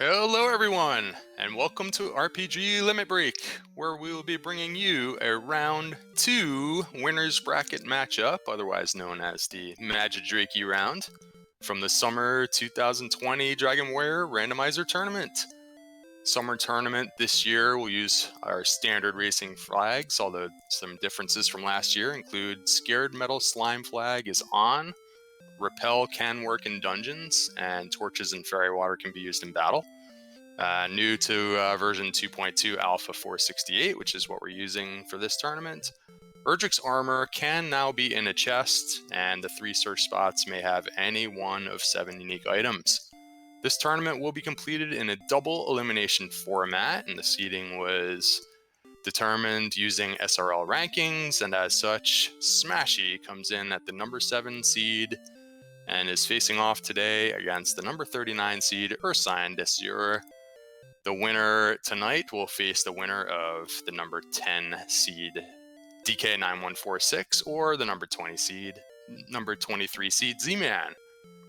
Hello, everyone, and welcome to RPG Limit Break, where we will be bringing you a round 2 winners bracket matchup, otherwise known as the Magidrakey round, from the Summer 2020 Dragon Warrior Randomizer Tournament. Summer tournament this year will use our standard racing flags, although some differences from last year include Scared Metal Slime flag is on, Repel can work in dungeons, and torches and fairy water can be used in battle. New to version 2.2 Alpha 468, which is what we're using for this tournament. Erdrick's armor can now be in a chest, and the 3 search spots may have any one of 7 unique items. This tournament will be completed in a double elimination format, and the seeding was determined using SRL rankings, and as such, Smashy comes in at the number 7 seed and is facing off today against the number 39 seed Ursinedasyure. The winner tonight will face the winner of the number 10 seed DK9146 or the number 20 23 seed Z-Man.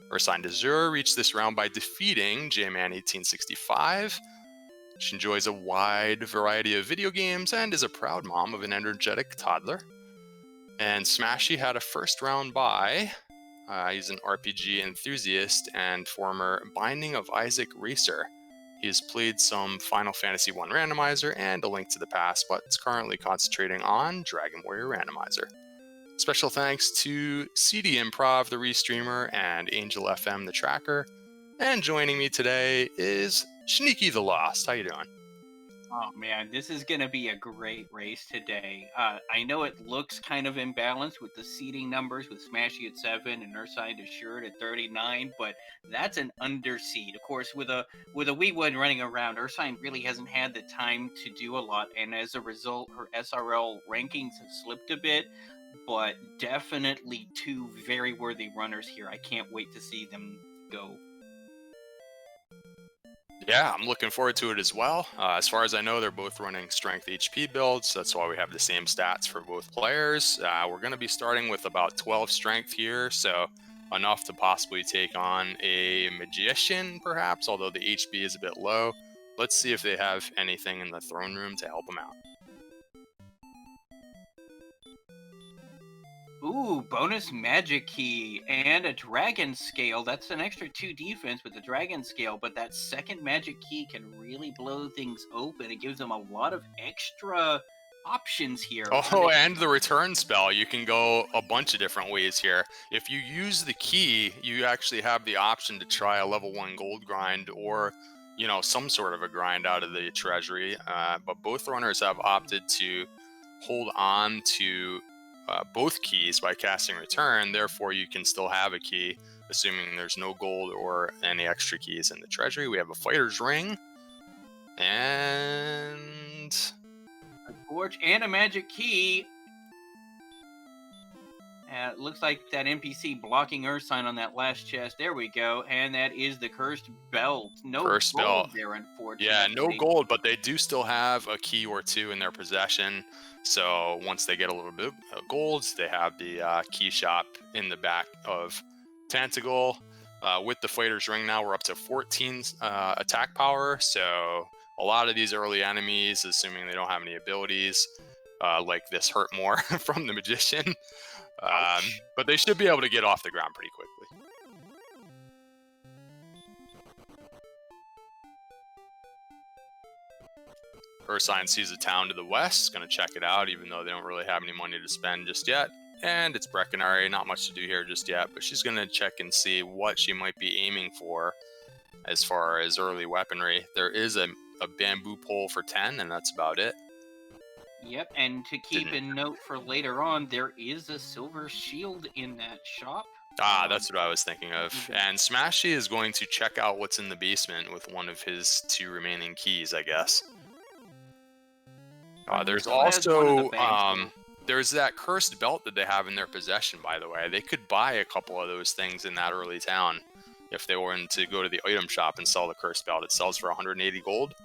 Ursinedasyure reached this round by defeating J-Man 1865. She enjoys a wide variety of video games and is a proud mom of an energetic toddler. And Smashy had a first round bye. He's an RPG enthusiast and former Binding of Isaac racer. He has played some Final Fantasy I Randomizer and A Link to the Past, but is currently concentrating on Dragon Warrior Randomizer. Special thanks to CD Improv, the restreamer, and Angel FM, the tracker. And joining me today is Sneaky the Lost. How you doing? Oh man, this is going to be a great race today. I know it looks kind of imbalanced with the seeding numbers with Smashy at 7 and Ursinedasyure at 39, but that's an underseed. Of course, with a wee one running around, Ursine really hasn't had the time to do a lot, and as a result, her SRL rankings have slipped a bit. But definitely 2 very worthy runners here. I can't wait to see them go. Yeah, I'm looking forward to it as well. As far as I know, they're both running strength HP builds. That's why we have the same stats for both players. We're going to be starting with about 12 strength here, so enough to possibly take on a magician, perhaps, although the HP is a bit low. Let's see if they have anything in the throne room to help them out. Ooh, bonus magic key and a dragon scale. That's an extra 2 defense with the dragon scale, but that second magic key can really blow things open. It gives them a lot of extra options here. Oh, and the return spell. You can go a bunch of different ways here. If you use the key, you actually have the option to try a level 1 gold grind or, some sort of a grind out of the treasury. But both runners have opted to hold on to both keys by casting return. Therefore, you can still have a key, assuming there's no gold or any extra keys in the treasury. We have a fighter's ring and A torch and a magic key. It looks like that NPC blocking Ursine on that last chest. There we go. And that is the cursed belt. No cursed gold belt there, unfortunately. Yeah, no gold, but they do still have a key or 2 in their possession. So once they get a little bit of gold, they have the key shop in the back of Tantagle. With the fighter's ring now, we're up to 14 attack power. So a lot of these early enemies, assuming they don't have any abilities like this, hurt more from the magician. But they should be able to get off the ground pretty quickly. Ursine sees a town to the west, going to check it out, even though they don't really have any money to spend just yet. And it's Breckenary, not much to do here just yet, but she's going to check and see what she might be aiming for as far as early weaponry. There is a bamboo pole for 10, and that's about it. Yep, and to keep in note for later on, there is a silver shield in that shop. That's what I was thinking of. And Smashy is going to check out what's in the basement with one of his 2 remaining keys, I guess. There's also there's that cursed belt that they have in their possession, by the way. They could buy a couple of those things in that early town if they wanted to go to the item shop and sell the cursed belt. It sells for 180 gold.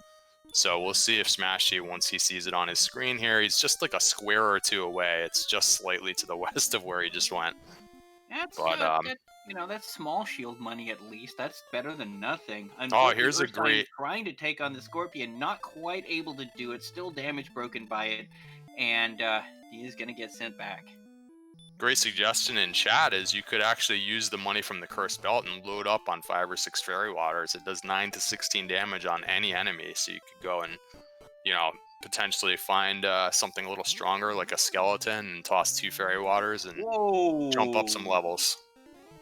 So we'll see if Smashy, once he sees it on his screen here, he's just like a square or 2 away. It's just slightly to the west of where he just went. That's But that's small shield money at least. That's better than nothing. oh, Unfortunately, here's a Ursine great trying to take on the Scorpion, not quite able to do it. Still damage broken by it, and he is gonna get sent back. great suggestion in chat is you could actually use the money from the cursed belt and load up on 5 or 6 fairy waters. It does 9 to 16 damage on any enemy, so you could go and potentially find something a little stronger like a skeleton and toss 2 fairy waters and jump up some Whoa! levels.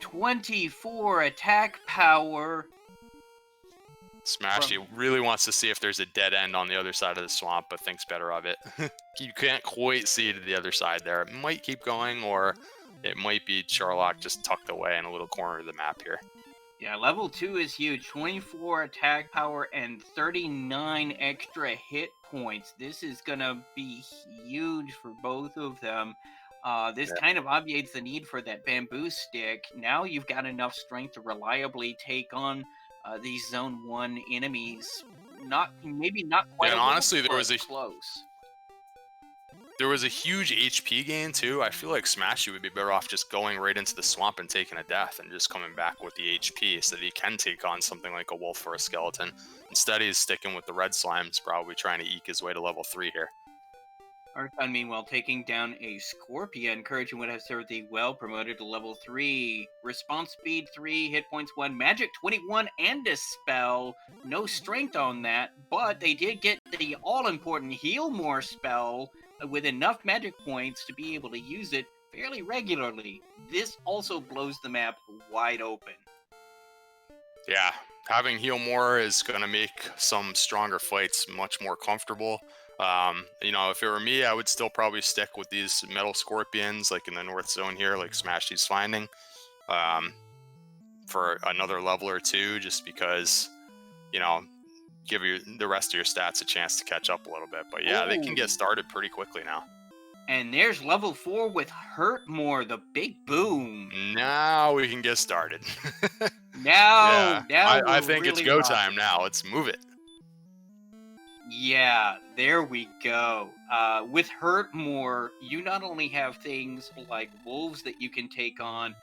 24 attack power Smashy from. really wants to see if there's a dead end on the other side of the swamp, but thinks better of it. You can't quite see to the other side there. It might keep going, or it might be Charlock just tucked away in a little corner of the map here. Yeah, level 2 is huge. 24 attack power and 39 extra hit points. This is going to be huge for both of them. This Yeah. kind of obviates the need for that bamboo stick. Now you've got enough strength to reliably take on these zone 1 enemies. Maybe not quite And alone, honestly, but close. there was a huge HP gain too. I feel like Smashy would be better off just going right into the swamp and taking a death and just coming back with the HP so that he can take on something like a wolf or a skeleton. Instead, he's sticking with the red slimes, probably trying to eke his way to level 3 here. Archon, meanwhile, taking down a Scorpion. Courage and Wood have served thee well, promoted to level 3. Response speed 3, hit points 1, magic 21, and a spell. No strength on that, but they did get the all-important Heal More spell with enough magic points to be able to use it fairly regularly. This also blows the map wide open. Yeah, having heal more is going to make some stronger fights much more comfortable. If it were me, I would still probably stick with these metal scorpions, like in the north zone here, like Smashy's finding, um, for another level or two, just because, you know, give the rest of your stats a chance to catch up a little bit. But yeah, they can get Ooh. started pretty quickly now. And there's level 4 with Hurt More, the big boom. Now we can get started. Now, Yeah, now I we're think it's really go time rocking. now. Let's move it. Yeah, there we go. With Hurt More, you not only have things like wolves that you can take on,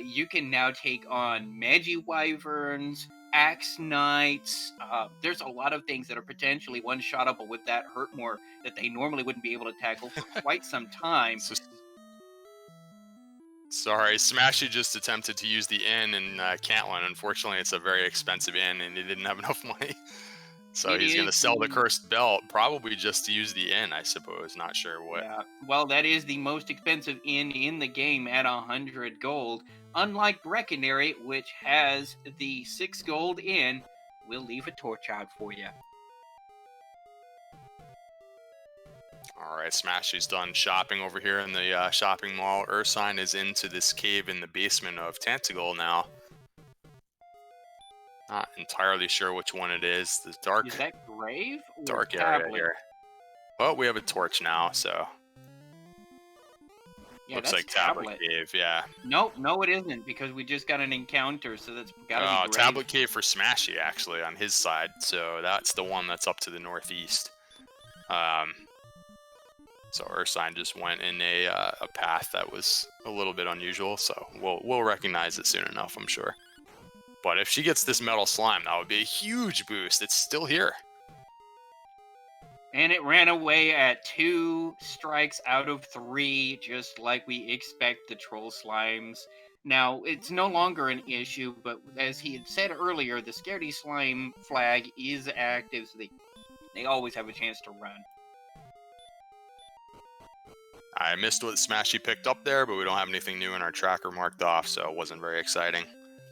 you can now take on Magi Wyverns, Axe Knights. There's a lot of things that are potentially one-shotable with that Hurt More that they normally wouldn't be able to tackle for quite some time. So, sorry, Smashy just attempted to use the inn in Cantlin. Unfortunately, it's a very expensive inn, and he didn't have enough money. So It he's going to is sell the the cursed belt, probably just to use the inn, I suppose. Not sure what. Yeah, well, that is the most expensive inn in the game at 100 gold. Unlike Breckenary, which has the 6 gold inn, we'll leave a torch out for you. All right, Smashy's done shopping over here in the shopping mall. Ursine is into this cave in the basement of Tantagel now. Not entirely sure which one it is. The dark, Is that grave or dark area tablet? here. Well, we have a torch now, so Yeah, looks that's like Tablet tablet. Cave. Yeah. Nope, no, it isn't because we just got an encounter, so that's gotta be grave. Tablet Cave for Smashy actually on his side. So that's the one that's up to the northeast. So Ursine just went in a path that was a little bit unusual. So we'll recognize it soon enough, I'm sure. But if she gets this metal slime, that would be a huge boost. It's still here. And it ran away at 2 strikes out of 3, just like we expect the troll slimes. Now, it's no longer an issue, but as he had said earlier, the Scaredy Slime flag is active, so they always have a chance to run. I missed what Smashy picked up there, but we don't have anything new in our tracker marked off, so it wasn't very exciting.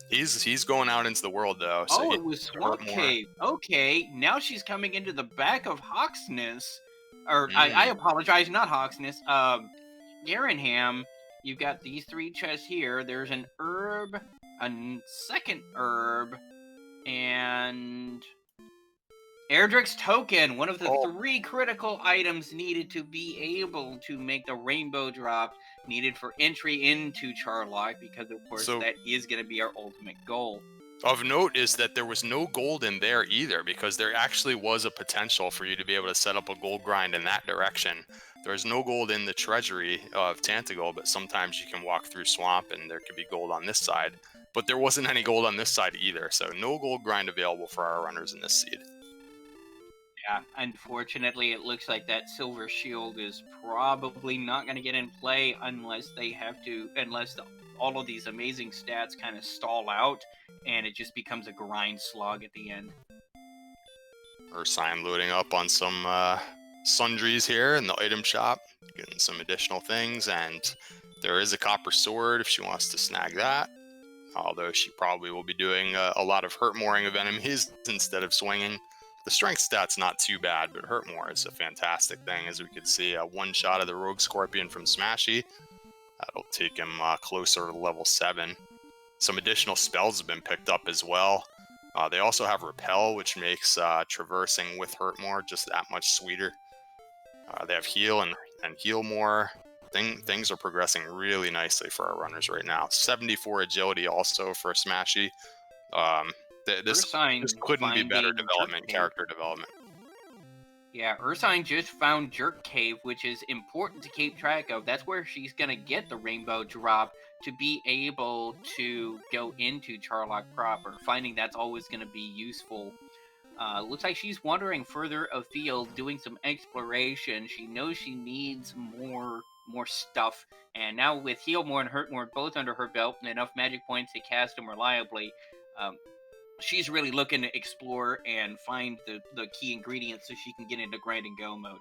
He's going out into the world though. So Oh, it was Swamp Cave. Okay, now she's coming into the back of Hawksness. Or, I apologize, not Hawksness. Garenham. You've got these 3 chests here. There's an herb, a second herb, and Erdrick's Token, one of the 3 critical items needed to be able to make the rainbow drop needed for entry into Charlock, because of course that is going to be our ultimate goal. Of note is that there was no gold in there either, because there actually was a potential for you to be able to set up a gold grind in that direction There's no gold in the treasury of Tantagal, but sometimes you can walk through swamp and there could be gold on this side. But there wasn't any gold on this side either, so no gold grind available for our runners in this seed. Yeah, unfortunately, it looks like that silver shield is probably not going to get in play unless they have to, all of these amazing stats kind of stall out and it just becomes a grind slog at the end. Ursine loading up on some sundries here in the item shop, getting some additional things, and there is a copper sword if she wants to snag that. Although she probably will be doing a lot of hurt mooring of enemies instead of swinging. The strength stat's not too bad, but hurt more is a fantastic thing. As we could see, one shot of the rogue scorpion from Smashy. That'll take him closer to level 7. Some additional spells have been picked up as well. They also have repel, which makes traversing with hurt more just that much sweeter. They have heal and heal more. Things are progressing really nicely for our runners right now. 74 agility also for Smashy. Um, this Ursine couldn't be better finding Jerk development, Cave. character development. Yeah, Ursine just found Jerk Cave, which is important to keep track of. That's where she's going to get the rainbow drop to be able to go into Charlock proper. Finding that's always going to be useful. Looks like she's wandering further afield, doing some exploration. She knows she needs more stuff, and now with heal more and hurt more both under her belt and enough magic points to cast them reliably, um, she's really looking to explore and find the key ingredients so she can get into grind and go mode.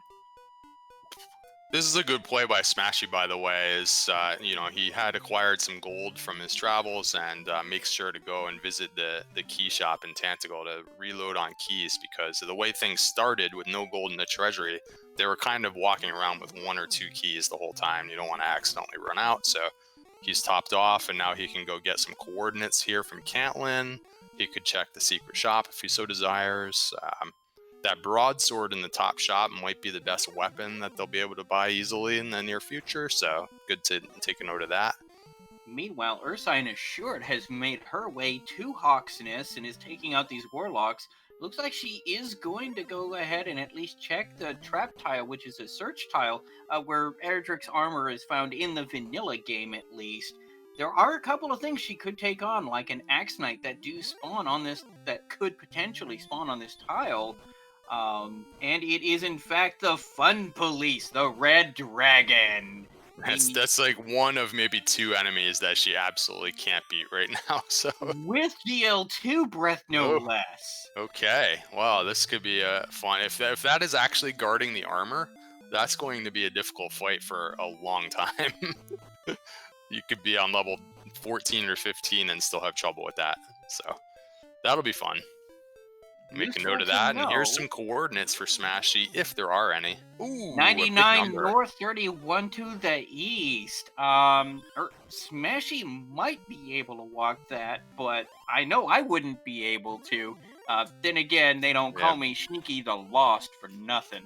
This is a good play by Smashy, by the way. Is he had acquired some gold from his travels and makes sure to go and visit the key shop in Tantagal to reload on keys, because of the way things started with no gold in the treasury, they were kind of walking around with 1 or 2 keys the whole time. You don't want to accidentally run out, so he's topped off, and now he can go get some coordinates here from Cantlin. He could check the secret shop if he so desires. That broadsword in the top shop might be the best weapon that they'll be able to buy easily in the near future, so good to take a note of that. Meanwhile, Ursinedasyure has made her way to Hawksness and is taking out these warlocks. Looks like she is going to go ahead and at least check the trap tile, which is a search tile, where Erdrick's armor is found in the vanilla game at least. There are a couple of things she could take on, like an Axe Knight that could potentially spawn on this tile. And it is in fact the Fun Police, the Red Dragon. That's like one of maybe 2 enemies that she absolutely can't beat right now. So With GL2 breath, no oh, less. okay, wow, this could be fun. If that is actually guarding the armor, that's going to be a difficult fight for a long time. You could be on level 14 or 15 and still have trouble with that. So that'll be fun. Make a note of that, and here's some coordinates for Smashy, if there are any. Ooh, 99 north, 31 to the east. Smashy might be able to walk that, but I know I wouldn't be able to. Then again, they don't call me Sneaky the Lost for nothing.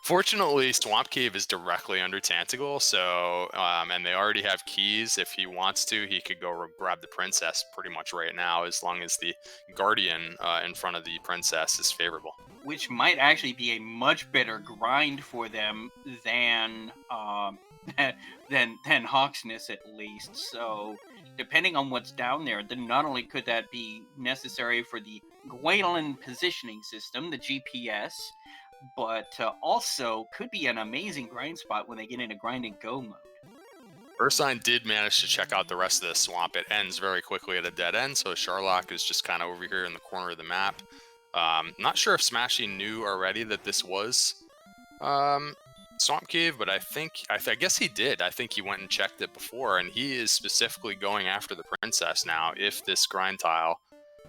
Fortunately, Swamp Cave is directly under Tantagal, so and they already have keys. If he wants to, he could go grab the princess pretty much right now, as long as the guardian in front of the princess is favorable. Which might actually be a much better grind for them than than Hawksness at least. So depending on what's down there, then not only could that be necessary for the Gwaelin positioning system, the GPS, but also could be an amazing grind spot when they get into grind and go mode. Ursine did manage to check out the rest of the swamp. It ends very quickly at a dead end, so Charlock is just kind of over here in the corner of the map. Not sure if Smashy knew already that this was Swamp Cave, but I guess he did. I think he went and checked it before, and he is specifically going after the princess now if this grind tile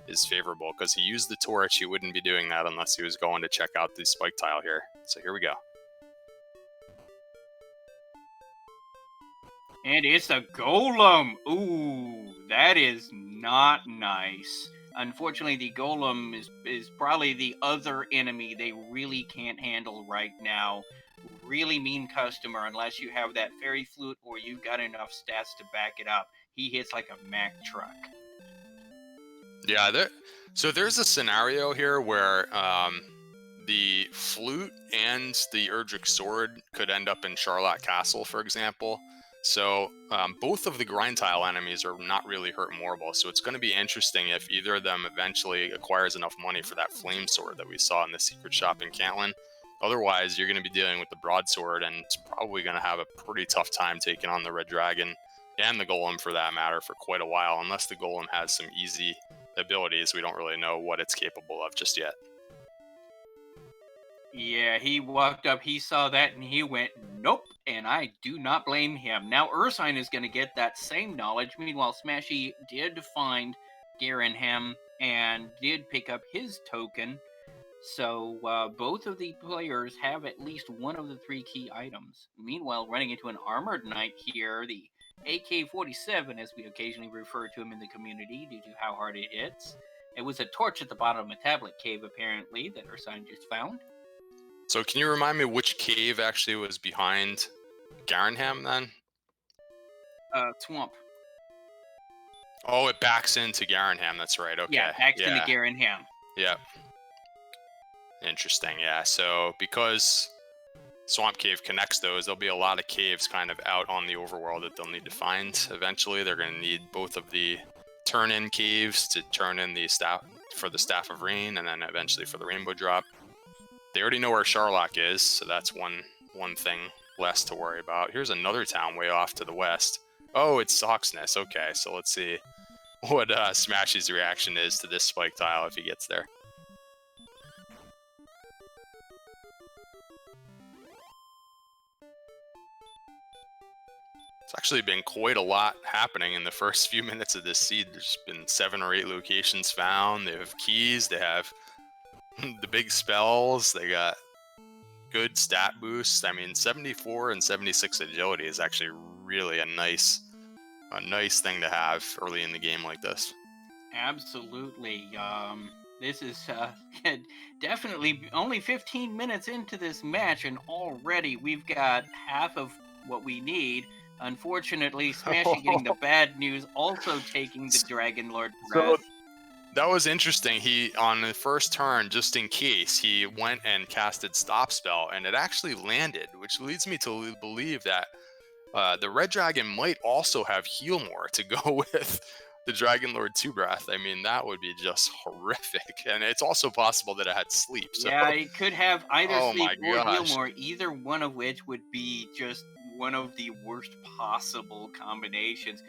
is favorable, because he used the torch. He wouldn't be doing that unless he was going to check out the spike tile here. So here we go. And it's a golem. Ooh, that is not nice. Unfortunately, the golem is probably the other enemy they really can't handle right now. Really mean customer unless you have that fairy flute or you've got enough stats to back it up. He hits like a Mack truck. Yeah, so there's a scenario here where the flute and the Erdrick sword could end up in Charlotte Castle, for example. So both of the grind tile enemies are not really hurt mortal. So it's going to be interesting if either of them eventually acquires enough money for that flame sword that we saw in the secret shop in Cantlin. Otherwise, you're going to be dealing with the broadsword, and it's probably going to have a pretty tough time taking on the red dragon and the golem, for that matter, for quite a while, unless the golem has some easy abilities. We don't really know what it's capable of just yet. Yeah, he walked up, he saw that, and he went, nope. And I do not blame him. Now, Ursine is going to get that same knowledge. Meanwhile, Smashy did find Garenham and did pick up his token. So both of the players have at least one of the three key items. Meanwhile, running into an armored knight here, the AK-47, as we occasionally refer to him in the community due to how hard it hits. It was a torch at the bottom of a tablet cave, apparently, that Ursine just found. So can you remind me which cave actually was behind Garenham then? Swamp. Oh, it backs into Garenham. That's right. Okay. Yeah, backs into Yeah. Garenham. Yep. Interesting. Yeah. So because Swamp Cave connects those, there'll be a lot of caves kind of out on the overworld that they'll need to find eventually. They're going to need both of the turn-in caves to turn in the staff for the Staff of Rain, and then eventually for the Rainbow Drop. They already know where Charlock is, so that's one thing less to worry about. Here's another town way off to the west. Oh, it's Hawksness. Okay, so let's see what Smashy's reaction is to this spike tile if he gets there. It's actually been quite a lot happening in the first few minutes of this seed. There's been 7 or 8 locations found. They have keys. They have the big spells. They got good stat boosts. I mean, 74 and 76 agility is actually really a nice thing to have early in the game like this. Absolutely. This is definitely only 15 minutes into this match, and already we've got half of what we need. Unfortunately, Smashy getting the bad news, also taking the Dragon Lord breath. That was interesting. He, on the first turn, just in case, he went and casted Stop Spell, and it actually landed, which leads me to believe that the Red Dragon might also have Heal More to go with the Dragon Lord 2 Breath. I mean, that would be just horrific. And it's also possible that it had Sleep. So. Yeah, it could have either Oh Sleep my or Heal gosh. More, either one of which would be just one of the worst possible combinations.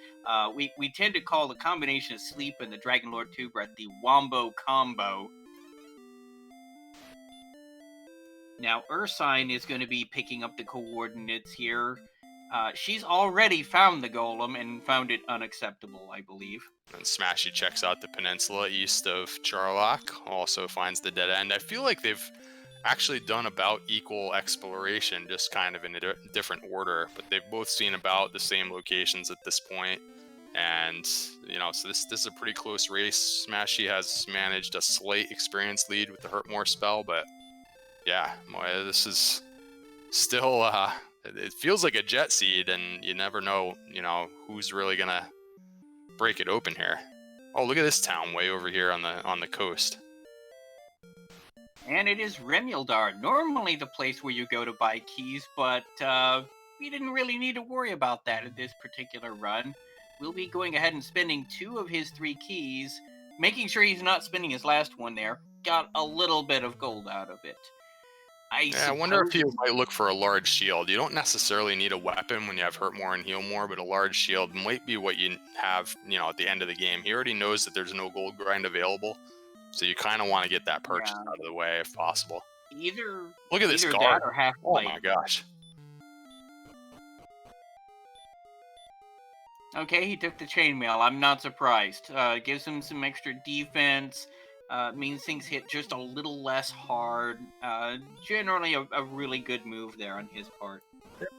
We tend to call the combination of Sleep and the Dragon Lord 2 Breath the Wombo Combo. Now, Ursine is going to be picking up the coordinates here. She's already found the golem and found it unacceptable, I believe. And Smashy checks out the peninsula east of Charlock, also finds the dead end. I feel like they've actually done about equal exploration, just kind of in a different order, but they've both seen about the same locations at this point. And, you know, so this is a pretty close race. Smashy has managed a slight experience lead with the Hurtmore spell, but yeah, this is still, it feels like a jet seed, and you never know, you know, who's really gonna break it open here. Oh, look at this town way over here on the coast. And it is Remuldar, normally the place where you go to buy keys, but we didn't really need to worry about that at this particular run. We'll be going ahead and spending 2 of his 3 keys, making sure he's not spending his last one there. Got a little bit of gold out of it. I wonder if you might look for a large shield. You don't necessarily need a weapon when you have Hurt More and Heal More, but a large shield might be what you have, you know, at the end of the game. He already knows that there's no gold grind available, so you kind of want to get that purchase out of the way if possible. Look at this guard. Or half oh my gosh. Okay, he took the chainmail. I'm not surprised. Gives him some extra defense. Means things hit just a little less hard. Generally, a really good move there on his part.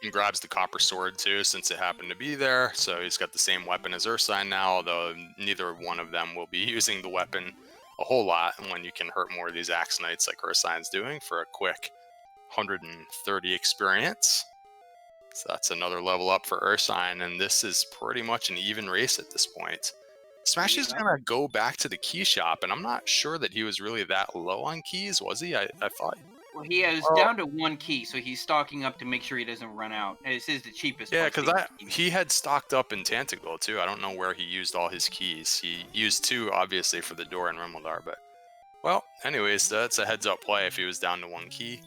He grabs the copper sword too, since it happened to be there. So he's got the same weapon as Ursine now, although neither one of them will be using the weapon a whole lot when you can hurt more of these Axe Knights like Ursine's doing for a quick 130 experience. So that's another level up for Ursine, and this is pretty much an even race at this point. Smashy's Yep. gonna go back to the key shop, and I'm not sure that he was really that low on keys, was he? I thought. Well, he is Oh, down to 1 key, so he's stocking up to make sure he doesn't run out. And this is the cheapest yeah, place because to get I keys. he had stocked up in Tantegel too. I don't know where he used all his keys. He used two, obviously, for the door in Rimuldar, but well, anyways, that's a heads-up play if he was down to one key.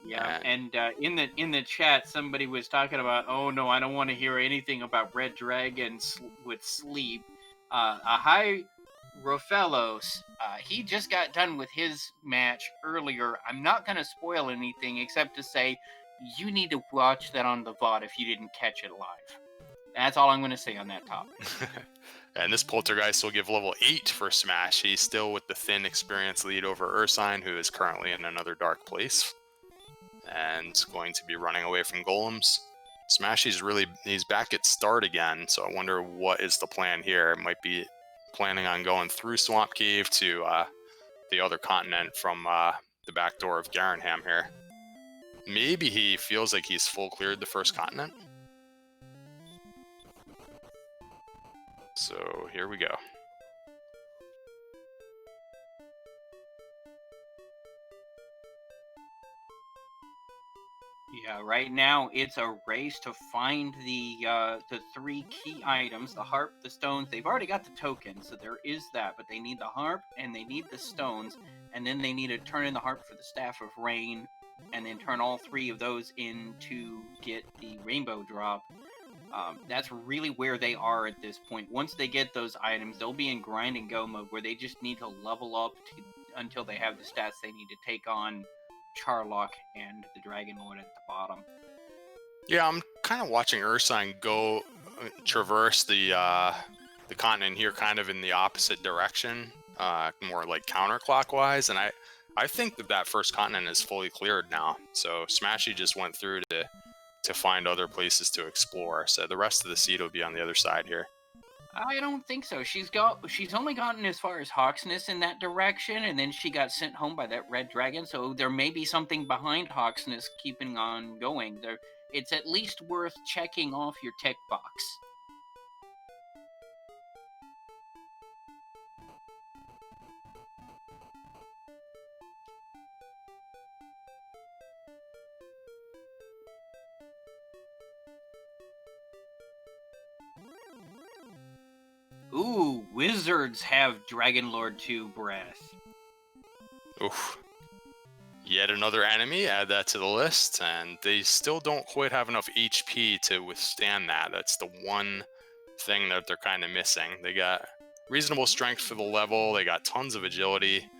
Yeah, And and in the chat, somebody was talking about, oh no, I don't want to hear anything about Red Dragon with sleep. A high Rofellos, he just got done with his match earlier. I'm not gonna spoil anything except to say you need to watch that on the VOD if you didn't catch it live. That's all I'm gonna say on that topic. and this Poltergeist will give level 8 for Smash. He's still with the thin experience lead over Ursine, who is currently in another dark place, and going to be running away from golems. He's back at start again, so I wonder what is the plan here. It might be planning on going through Swamp Cave to the other continent from the back door of Garanham here. Maybe he feels like he's full cleared the first continent. So here we go. Yeah, right now it's a race to find the 3 key items: the harp, the stones. They've already got the token, so there is that, but they need the harp and they need the stones, and then they need to turn in the harp for the staff of rain, and then turn all 3 of those in to get the rainbow drop. That's really where they are at this point. Once they get those items, they'll be in grind and go mode where they just need to level up until they have the stats they need to take on Charlock and the Dragon Lord at the bottom. Yeah, I'm kind of watching Ursine go traverse the continent here, kind of in the opposite direction, more like counterclockwise. And I think that first continent is fully cleared now. So Smashy just went through to find other places to explore. So the rest of the seed will be on the other side here. I don't think so. She's only gotten as far as Hawksness in that direction, and then she got sent home by that red dragon. So there may be something behind Hawksness keeping on going. It's at least worth checking off your tick box. Ooh, wizards have Dragon Lord 2 breath. Oof. Yet another enemy, add that to the list, and they still don't quite have enough HP to withstand that. That's the one thing that they're kind of missing. They got reasonable strength for the level, they got tons of agility.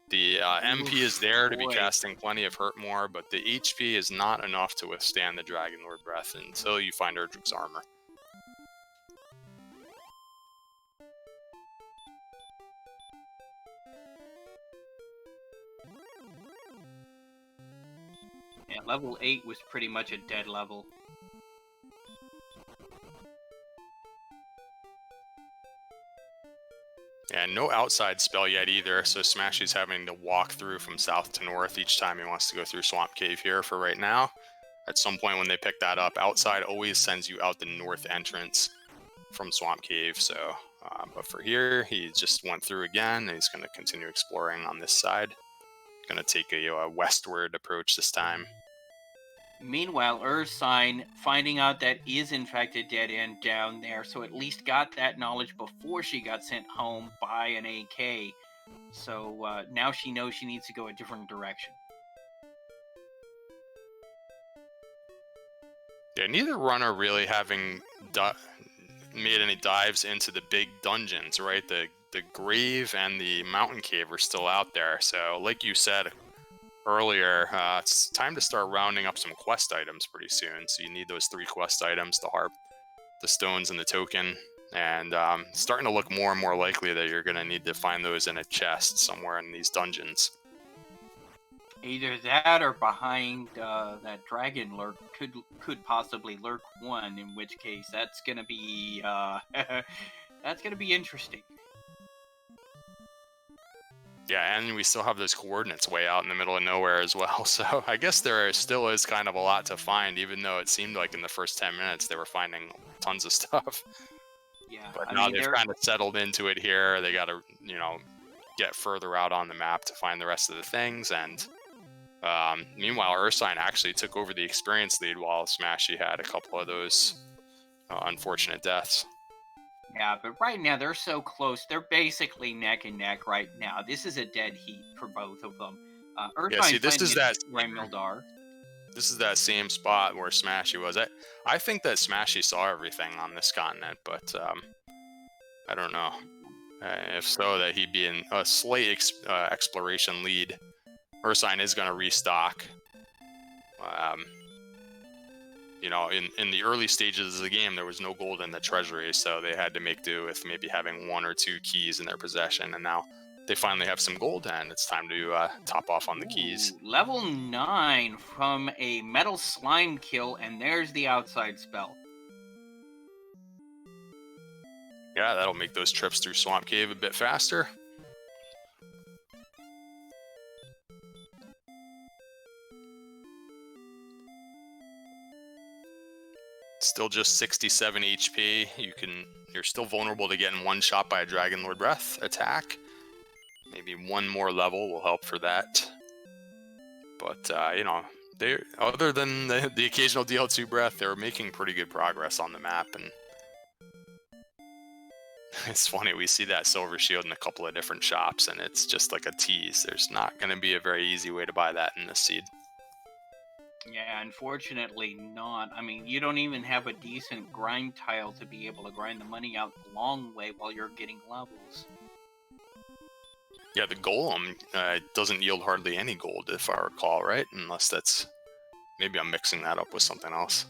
The MP is there to be boy. casting plenty of hurt more, but the HP is not enough to withstand the Dragon Lord Breath until you find Erdrick's armor. Yeah, level 8 was pretty much a dead level. And no outside spell yet either, so Smashy's having to walk through from south to north each time he wants to go through Swamp Cave here for right now. At some point when they pick that up, outside always sends you out the north entrance from Swamp Cave, so... but for here, he just went through again, and he's going to continue exploring on this side. Going to take a westward approach this time. Meanwhile, Ursine finding out that is in fact a dead end down there, so at least got that knowledge before she got sent home by an AK. So now she knows she needs to go a different direction. Yeah, neither runner really having made any dives into the big dungeons, right? The grave and the mountain cave are still out there. So, like you said earlier, it's time to start rounding up some quest items pretty soon. So you need those 3 quest items: the harp, the stones, and the token. And starting to look more and more likely that you're going to need to find those in a chest somewhere in these dungeons. Either that or behind that dragon lurk could possibly lurk one, in which case that's gonna be that's gonna be interesting. Yeah, and we still have those coordinates way out in the middle of nowhere as well. So I guess there still is kind of a lot to find, even though it seemed like in the first 10 minutes they were finding tons of stuff. Yeah, But I now mean, they've they're kind of settled into it here. They got to, get further out on the map to find the rest of the things. And meanwhile, Ursine actually took over the experience lead while Smashy had a couple of those unfortunate deaths. yeah, but right now they're so close. They're basically neck and neck right now. This is a dead heat for both of them. Yeah, see, Ursine's landing his same, Remildar. this is that same spot where Smashy was. I think that Smashy saw everything on this continent, but I don't know. If so, that he'd be in a slight exploration lead. Ursine is going to restock. Um, in the early stages of the game, there was no gold in the treasury, so they had to make do with maybe having one or two keys in their possession. And now they finally have some gold, and it's time to top off on the keys. Ooh, level 9 from a metal slime kill, and there's the outside spell. Yeah, that'll make those trips through Swamp Cave a bit faster. Still just 67 HP. You're still vulnerable to getting one shot by a Dragon Lord Breath attack. Maybe one more level will help for that. But they, other than the occasional DL2 breath, they're making pretty good progress on the map. And it's funny, we see that silver shield in a couple of different shops, and it's just like a tease. There's not going to be a very easy way to buy that in this seed. Yeah, unfortunately not. I mean, you don't even have a decent grind tile to be able to grind the money out the long way while you're getting levels. Yeah, the golem doesn't yield hardly any gold, if I recall, right? Unless that's... Maybe I'm mixing that up with something else.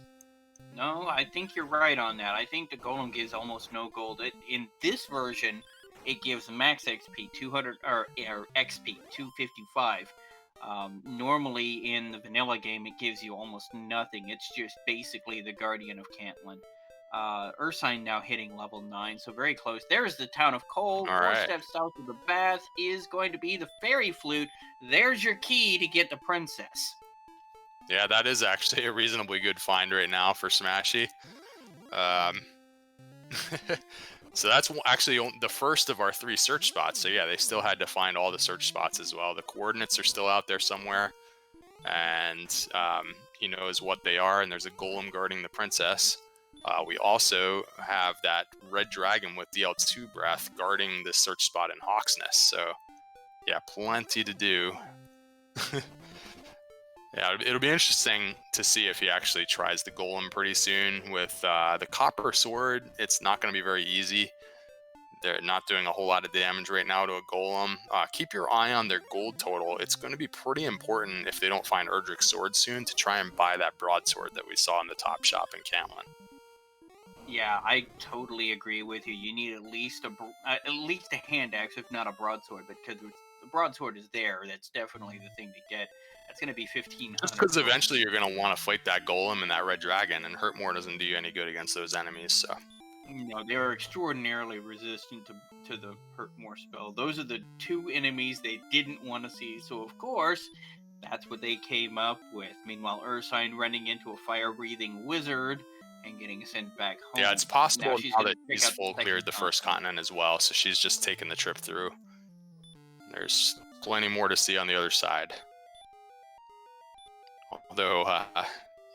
No, I think you're right on that. I think the golem gives almost no gold. In this version, it gives max XP 200 or XP 255. Normally in the vanilla game, it gives you almost nothing. It's just basically the Guardian of Cantland. Ursine now hitting level 9, so very close. There's the town of Cole. All 4 right. steps south of the bath is going to be the fairy flute. There's your key to get the princess. Yeah, that is actually a reasonably good find right now for Smashy. So that's actually the first of our 3 search spots. So yeah, they still had to find all the search spots as well. The coordinates are still out there somewhere, and he knows what they are, and there's a golem guarding the princess. We also have that red dragon with DL2 breath guarding the search spot in Hawksness. So yeah, plenty to do. Yeah, it'll be interesting to see if he actually tries the golem pretty soon. With the copper sword, it's not going to be very easy. They're not doing a whole lot of damage right now to a golem. Keep your eye on their gold total. It's going to be pretty important if they don't find Erdrick's sword soon to try and buy that broadsword that we saw in the top shop in Cantlin. Yeah, I totally agree with you. You need at least a hand axe, if not a broadsword. But because the broadsword is there, that's definitely the thing to get. That's going to be 1,500. Just because eventually you're going to want to fight that golem and that red dragon, and Hurtmore doesn't do you any good against those enemies. So They're extraordinarily resistant to the Hurtmore spell. Those are the 2 enemies they didn't want to see. So of course, that's what they came up with. Meanwhile, Ursine running into a fire-breathing wizard and getting sent back home. yeah, it's possible now that pick she's up the full cleared the second first continent as well. So she's just taking the trip through. There's plenty more to see on the other side. Although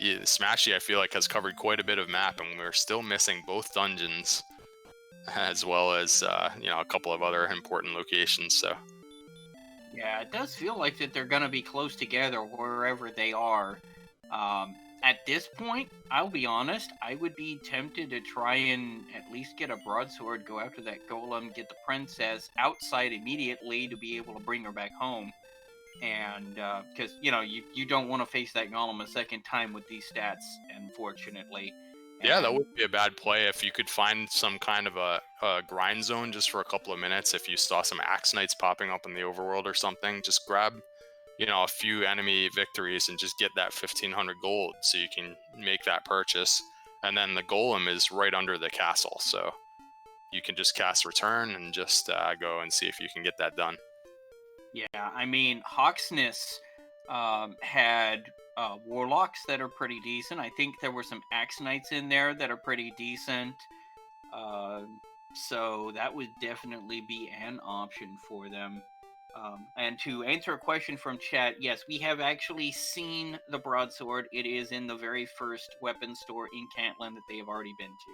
Smashy, I feel like, has covered quite a bit of map, and we're still missing both dungeons, as well as a couple of other important locations. So Yeah, it does feel like that they're gonna be close together wherever they are. At this point, I'll be honest, I would be tempted to try and at least get a broadsword, go after that golem, get the princess outside immediately to be able to bring her back home. And because you don't want to face that golem a second time with these stats, unfortunately. yeah, that And would be a bad play if you could find some kind of a grind zone just for a couple of minutes. If you saw some Axe Knights popping up in the overworld or something, just grab a few enemy victories and just get that 1,500 gold so you can make that purchase. And then the golem is right under the castle, so you can just cast return and just go and see if you can get that done. yeah, I mean, Hawksness had warlocks that are pretty decent. I think there were some Axe Knights in there that are pretty decent. Uh, so that would definitely be an option for them. And to answer a question from chat, yes, we have actually seen the broadsword. It is in the very first weapon store in Cantland that they have already been to.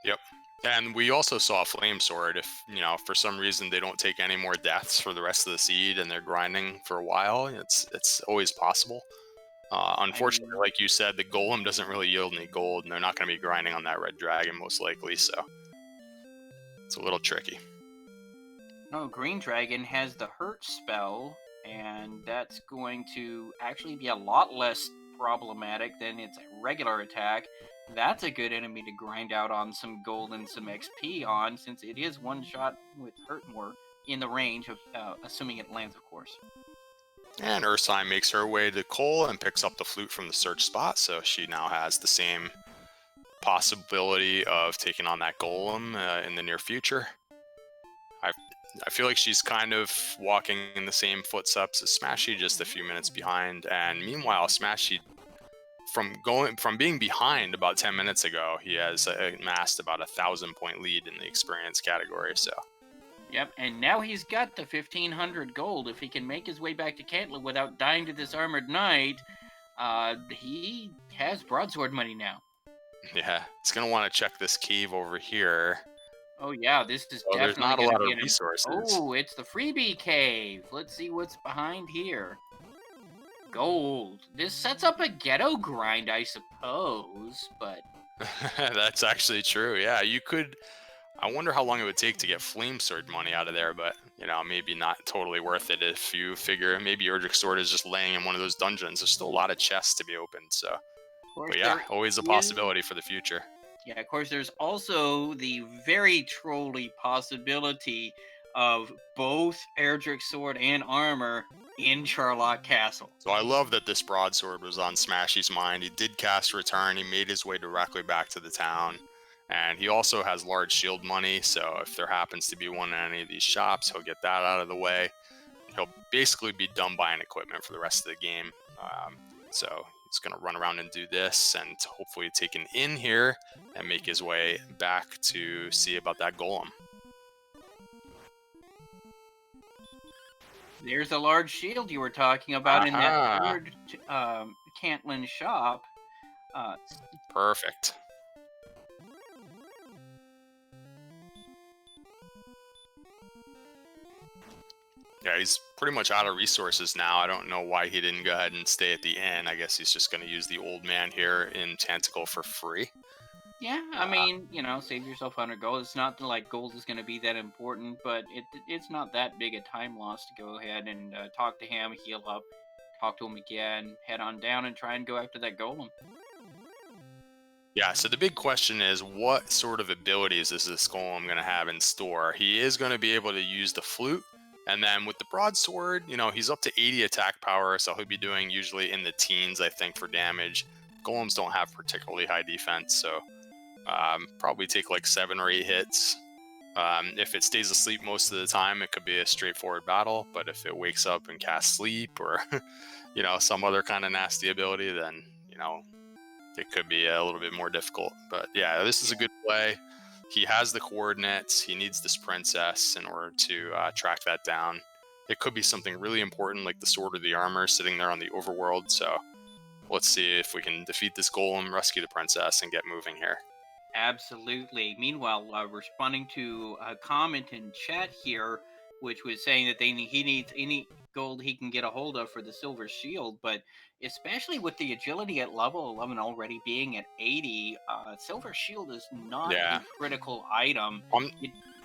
Yep. And we also saw a flame sword. If for some reason they don't take any more deaths for the rest of the seed and they're grinding for a while, it's always possible. I Unfortunately, mean, like you said, the golem doesn't really yield any gold, and they're not going to be grinding on that red dragon most likely. So it's a little tricky. no, Green Dragon has the hurt spell, and that's going to actually be a lot less problematic than its regular attack. That's a good enemy to grind out on some gold and some XP on, since it is one shot with hurt more in the range of, assuming it lands, of course. And Ursine makes her way to Cole and picks up the flute from the search spot, so she now has the same possibility of taking on that golem in the near future. I I feel like she's kind of walking in the same footsteps as Smashy, just a few minutes behind. And meanwhile, Smashy, from being behind about 10 minutes ago, he has amassed about 1,000 point lead in the experience category. So Yep, and now he's got the 1,500 gold. If he can make his way back to Cantland without dying to this armored knight, he has broadsword money now. yeah, it's gonna want to check this cave over here. Oh yeah, this is So there's definitely not a going to lot be of an. resources. Oh, it's the freebie cave. Let's see what's behind here. Gold. This sets up a ghetto grind, I suppose, but That's actually true. Yeah, you could. I wonder how long it would take to get flame sword money out of there, but maybe not totally worth it if you figure maybe Erdrick sword is just laying in one of those dungeons. There's still a lot of chests to be opened, so. of course But yeah, there always a is. possibility for the future. Yeah, of course there's also the very trolly possibility of both Erdrick sword and armor in Charlotte Castle. So I love that this broadsword was on Smashy's mind. He did cast return. He made his way directly back to the town. And he also has large shield money, so if there happens to be one in any of these shops, he'll get that out of the way. He'll basically be done buying equipment for the rest of the game. So he's going to run around and do this and hopefully take an inn here and make his way back to see about that golem. There's a large shield you were talking about in that Aha! third Cantland shop. Uh, Perfect. Yeah, he's pretty much out of resources now. I don't know why he didn't go ahead and stay at the inn. I guess he's just going to use the old man here in Tanticle for free. Yeah, I mean, save yourself 100 gold. It's not like gold is going to be that important, but it's not that big a time loss to go ahead and talk to him, heal up, talk to him again, head on down, and try and go after that golem. Yeah, so the big question is what sort of abilities is this golem going to have in store? He is going to be able to use the flute, and then with the broadsword, he's up to 80 attack power, so he'll be doing usually in the teens, I think, for damage. Golems don't have particularly high defense, so probably take like 7 or 8 hits. If it stays asleep most of the time, it could be a straightforward battle, but if it wakes up and casts sleep or, some other kind of nasty ability, then, it could be a little bit more difficult. But yeah, this is a good play. He has the coordinates. He needs this princess in order to track that down. It could be something really important like the sword or the armor sitting there on the overworld. So let's see if we can defeat this golem, rescue the princess, and get moving here. Absolutely. Meanwhile, responding to a comment in chat here, which was saying that he needs any gold he can get a hold of for the silver shield, but especially with the agility at level 11 already being at 80, silver shield is not Yeah. a critical item. Um,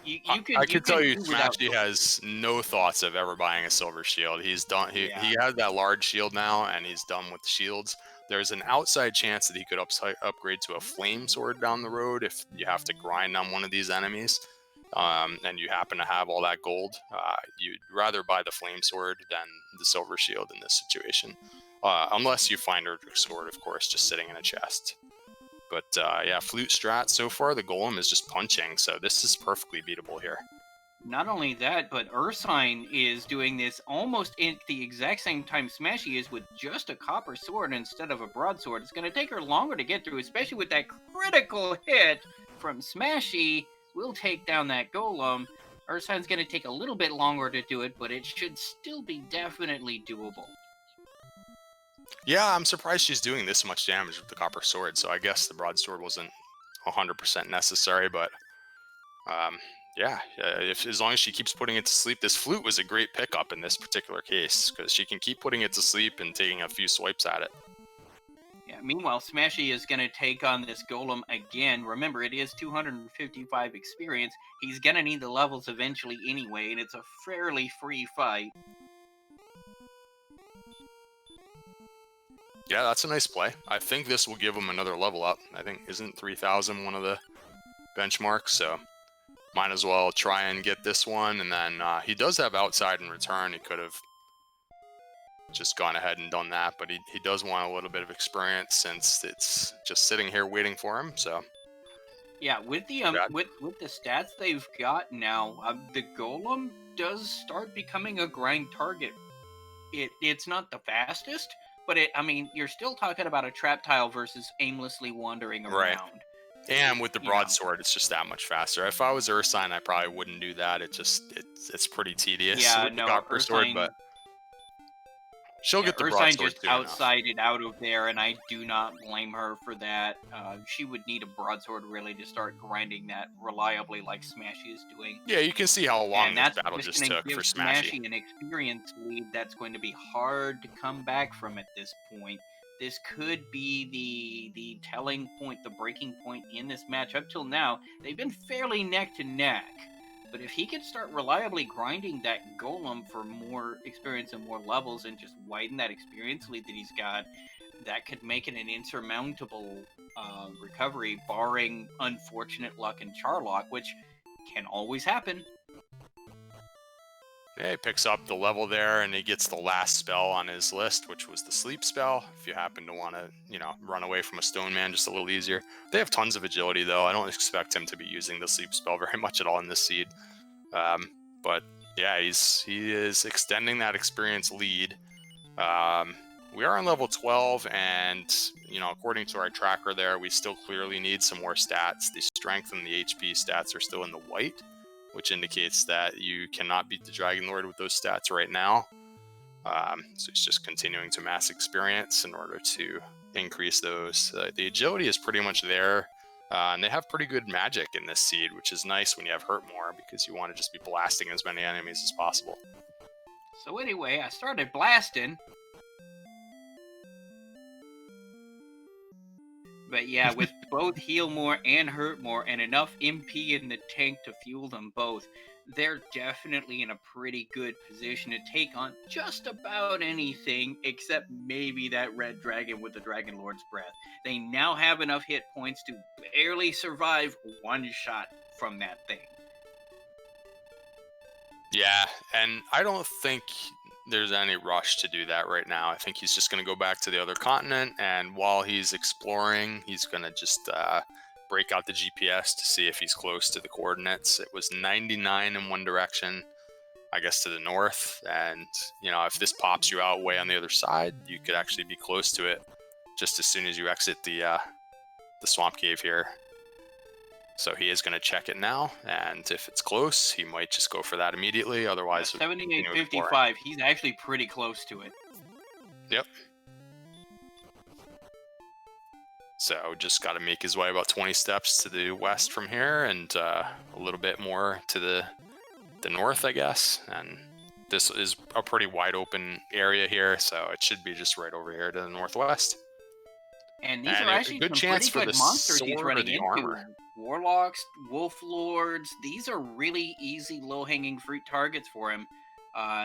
You, I you could tell can you, do without Smashy gold. has no thoughts of ever buying a silver shield. He's done. Yeah. He has that large shield now, and he's done with shields. There's an outside chance that he could upgrade to a flame sword down the road if you have to grind on one of these enemies, and you happen to have all that gold. You'd rather buy the flame sword than the silver shield in this situation, unless you find Erdrick sword, of course, just sitting in a chest. But yeah, flute strat so far, the golem is just punching, so this is perfectly beatable here. Not only that, but Ursine is doing this almost at the exact same time Smashy is with just a copper sword instead of a broadsword. It's going to take her longer to get through, especially with that critical hit from Smashy will take down that golem. Ursine's going to take a little bit longer to do it, but it should still be definitely doable. Yeah, I'm surprised she's doing this much damage with the copper sword. So I guess the broadsword wasn't 100% necessary, but um, yeah, if as long as she keeps putting it to sleep, this flute was a great pickup in this particular case because she can keep putting it to sleep and taking a few swipes at it. Yeah, meanwhile, Smashy is going to take on this golem again. Remember, it is 255 experience. He's going to need the levels eventually anyway, and it's a fairly free fight. Yeah, that's a nice play. I think this will give him another level up. I think isn't 3,000 one of the benchmarks, so might as well try and get this one. And then he does have outside in return. He could have just gone ahead and done that, but he does want a little bit of experience since it's just sitting here waiting for him. So yeah, with the with the stats they've got now, the golem does start becoming a grind target. It's not the fastest, but you're still talking about a trap tile versus aimlessly wandering right. around. And with the broadsword, it's just that much faster. If I was Ursine, I probably wouldn't do that. It's pretty tedious Yeah, with the no, copper sword, but she'll get the Ursine broadsword just soon enough. outsided out of there, and I do not blame her for that. She would need a broadsword really to start grinding that reliably, like Smashy is doing. Yeah, you can see how long And this that's battle just just going to took give for Smashy. Smashy an experience lead that's going to be hard to come back from at this point. This could be the telling point, the breaking point in this match. Up till now, they've been fairly neck to neck. But if he could start reliably grinding that golem for more experience and more levels and just widen that experience lead that he's got, that could make it an insurmountable recovery, barring unfortunate luck and Charlock, which can always happen. Yeah, he picks up the level there, and he gets the last spell on his list, which was the sleep spell. If you happen to want to, run away from a stone man just a little easier. They have tons of agility, though. I don't expect him to be using the sleep spell very much at all in this seed. But yeah, he is extending that experience lead. We are on level 12, and according to our tracker there, we still clearly need some more stats. The strength and the HP stats are still in the white, which indicates that you cannot beat the Dragon Lord with those stats right now. So it's just continuing to mass experience in order to increase those. The agility is pretty much there, and they have pretty good magic in this seed, which is nice when you have Hurt More because you want to just be blasting as many enemies as possible. So anyway, I started blasting. But yeah, with both heal more and hurt more and enough MP in the tank to fuel them both, they're definitely in a pretty good position to take on just about anything except maybe that red dragon with the Dragon Lord's breath. They now have enough hit points to barely survive one shot from that thing. Yeah, and I don't think there's any rush to do that right now. I think he's just going to go back to the other continent, and while he's exploring, he's going to just break out the GPS to see if he's close to the coordinates. It was 99 in one direction, I guess to the north, and if this pops you out way on the other side, you could actually be close to it just as soon as you exit the swamp cave here. So he is going to check it now, and if it's close, he might just go for that immediately. Otherwise, 78.55, he's actually pretty close to it. Yep. So just got to make his way about 20 steps to the west from here, and a little bit more to the north, I guess. And this is a pretty wide open area here, so it should be just right over here to the northwest. And these are actually some pretty good monsters he's running into. Armor. Warlocks, Wolf Lords, these are really easy, low-hanging fruit targets for him.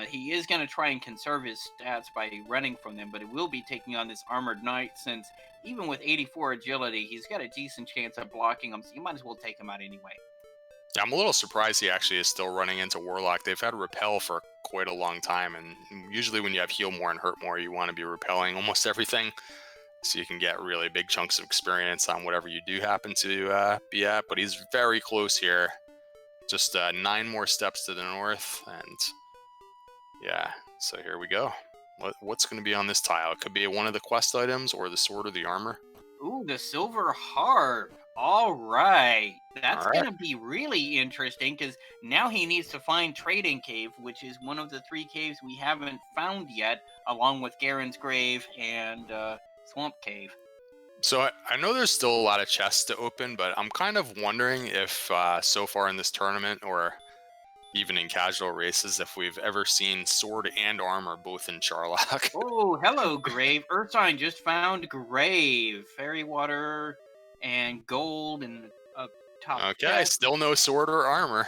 He is going to try and conserve his stats by running from them, but it will be taking on this Armored Knight, since even with 84 agility, he's got a decent chance of blocking him, so you might as well take him out anyway. Yeah, I'm a little surprised he actually is still running into Warlock. They've had Repel for quite a long time, and usually when you have Heal More and Hurt More, you want to be repelling almost everything, so you can get really big chunks of experience on whatever you do happen to be at. But he's very close here. Just 9 more steps to the north, and yeah, so here we go. What's going to be on this tile? It could be one of the quest items or the sword or the armor. Ooh, the Silver Harp. All right. All That's going right. to be really interesting because now he needs to find Trading Cave, which is one of the three caves we haven't found yet, along with Garen's Grave and Swamp Cave. So I know there's still a lot of chests to open, but I'm kind of wondering if so far in this tournament or even in casual races, if we've ever seen sword and armor both in Charlock. Oh, hello, Grave. Ursine just found Grave. Fairy water and gold and a top Okay, chest. still no sword or armor.